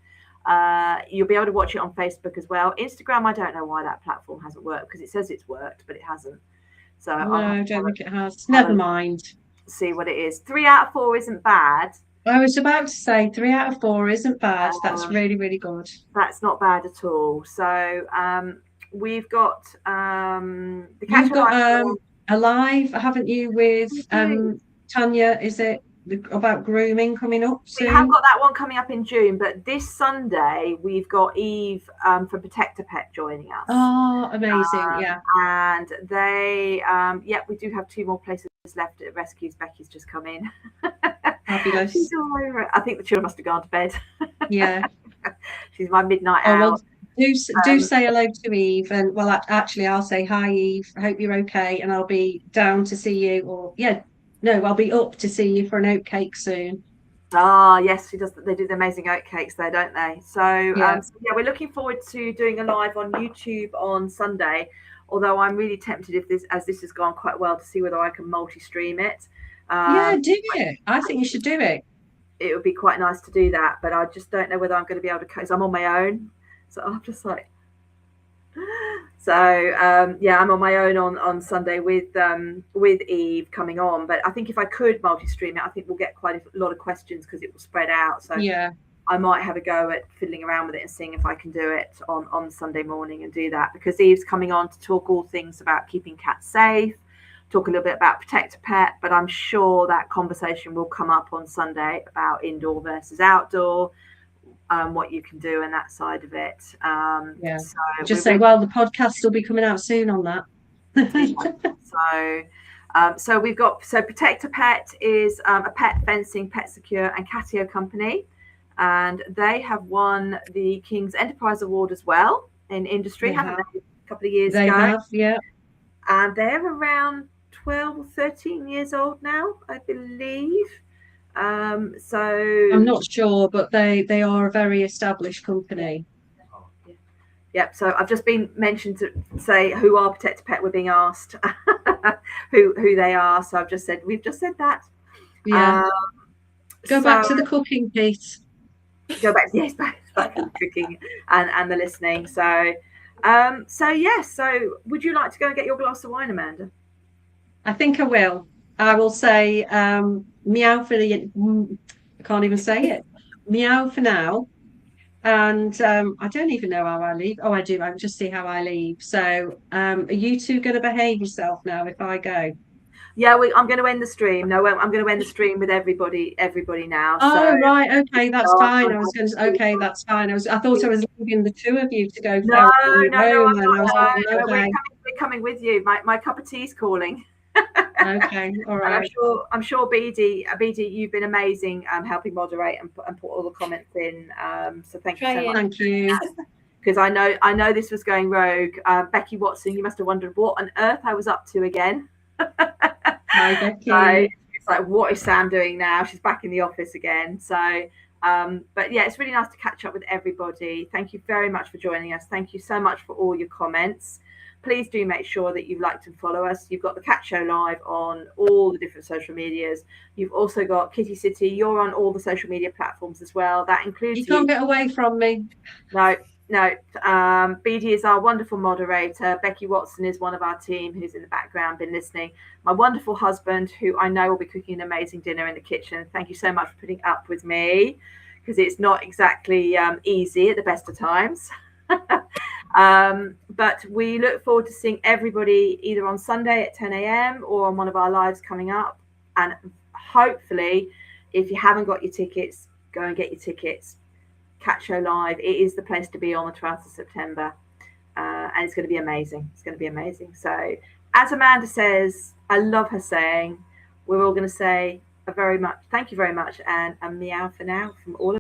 Speaker 2: You'll be able to watch it on Facebook as well. Instagram, I don't know why that platform hasn't worked, because it says it's worked, but it hasn't. So
Speaker 1: no, I don't think it has. Never mind.
Speaker 2: See what it is. 3 out of 4 isn't bad.
Speaker 1: I was about to say 3 out of 4 isn't bad. That's really, really good.
Speaker 2: That's not bad at all. So we've got the
Speaker 1: You've got a live, haven't you, with Tanya? Is it about grooming coming up soon?
Speaker 2: We have got that one coming up in June, but this Sunday we've got Eve from Protector Pet joining us.
Speaker 1: Oh, amazing. Yeah.
Speaker 2: And they we do have 2 more places left at Rescues. Becky's just come in.
Speaker 1: Fabulous.
Speaker 2: She's all over it. I think the children must have gone to bed.
Speaker 1: Yeah.
Speaker 2: She's my midnight owl.
Speaker 1: Well, do say hello to Eve, and well, actually I'll say hi, Eve. I hope you're okay, and I'll be down to see you, I'll be up to see you for an oat cake soon.
Speaker 2: Ah, yes, she does. They do the amazing oat cakes there, don't they? So we're looking forward to doing a live on YouTube on Sunday. Although I'm really tempted, this has gone quite well, to see whether I can multi-stream it.
Speaker 1: Do it. I think you should do it.
Speaker 2: It would be quite nice to do that, but I just don't know whether I'm going to be able to, because I'm on my own. So I'm just like, I'm on my own on Sunday with Eve coming on. But I think if I could multi-stream it, I think we'll get quite a lot of questions, because it will spread out. So yeah, I might have a go at fiddling around with it and seeing if I can do it on Sunday morning and do that, because Eve's coming on to talk all things about keeping cats safe, talk a little bit about Protect a Pet, but I'm sure that conversation will come up on Sunday about indoor versus outdoor, what you can do and that side of it.
Speaker 1: Yeah.
Speaker 2: So
Speaker 1: Just say, well, the podcast will be coming out soon on that.
Speaker 2: So we've got, so Protect a Pet is a pet fencing, pet secure and catio company, and they have won the King's Enterprise Award as well in industry, haven't they? A couple of years ago.
Speaker 1: They have, yeah.
Speaker 2: And they're around 12 or 13 years old now, I believe. So
Speaker 1: I'm not sure, but they are a very established company.
Speaker 2: Yep. So I've just been mentioned to say who are Protect a Pet. We're being asked who they are. So we've just said that.
Speaker 1: Yeah. Go back to the cooking piece.
Speaker 2: Go back, yes, back to the cooking and the listening. So would you like to go and get your glass of wine, Amanda?
Speaker 1: I think I will. I will say meow for the. I can't even say it. Meow for now. And I don't even know how I leave. Oh, I do. I can just see how I leave. So are you two going to behave yourself now if I go?
Speaker 2: Yeah, I'm going to end the stream. No, I'm going to end the stream with everybody now.
Speaker 1: Oh,
Speaker 2: so,
Speaker 1: right. Okay, that's fine. I was going to. Okay, that's fine. I thought I was leaving the two of you to go.
Speaker 2: No, I'm
Speaker 1: not.
Speaker 2: Okay. We're coming with you. My cup of tea's calling.
Speaker 1: Okay, all right.
Speaker 2: I'm sure BD, you've been amazing helping moderate and put all the comments in. So thank you so much.
Speaker 1: Thank you.
Speaker 2: Because I know this was going rogue. Becky Watson, you must have wondered what on earth I was up to again.
Speaker 1: Hi, Becky.
Speaker 2: So it's like, what is Sam doing now? She's back in the office again. So, but yeah, it's really nice to catch up with everybody. Thank you very much for joining us. Thank you so much for all your comments. Please do make sure that you've liked and follow us. You've got the Cat Show live on all the different social medias. You've also got Kitty City. You're on all the social media platforms as well. That includes
Speaker 1: you. Can't get away from me.
Speaker 2: No. BD is our wonderful moderator. Becky Watson is one of our team who's in the background, been listening. My wonderful husband, who I know will be cooking an amazing dinner in the kitchen. Thank you so much for putting up with me, because it's not exactly easy at the best of times. But we look forward to seeing everybody either on Sunday at 10 a.m. or on one of our lives coming up. And hopefully, if you haven't got your tickets, go and get your tickets. Cat Show Live, it is the place to be on the 12th of September. And it's going to be amazing. It's going to be amazing. So, as Amanda says, I love her saying, we're all going to say thank you very much, and a meow for now from all of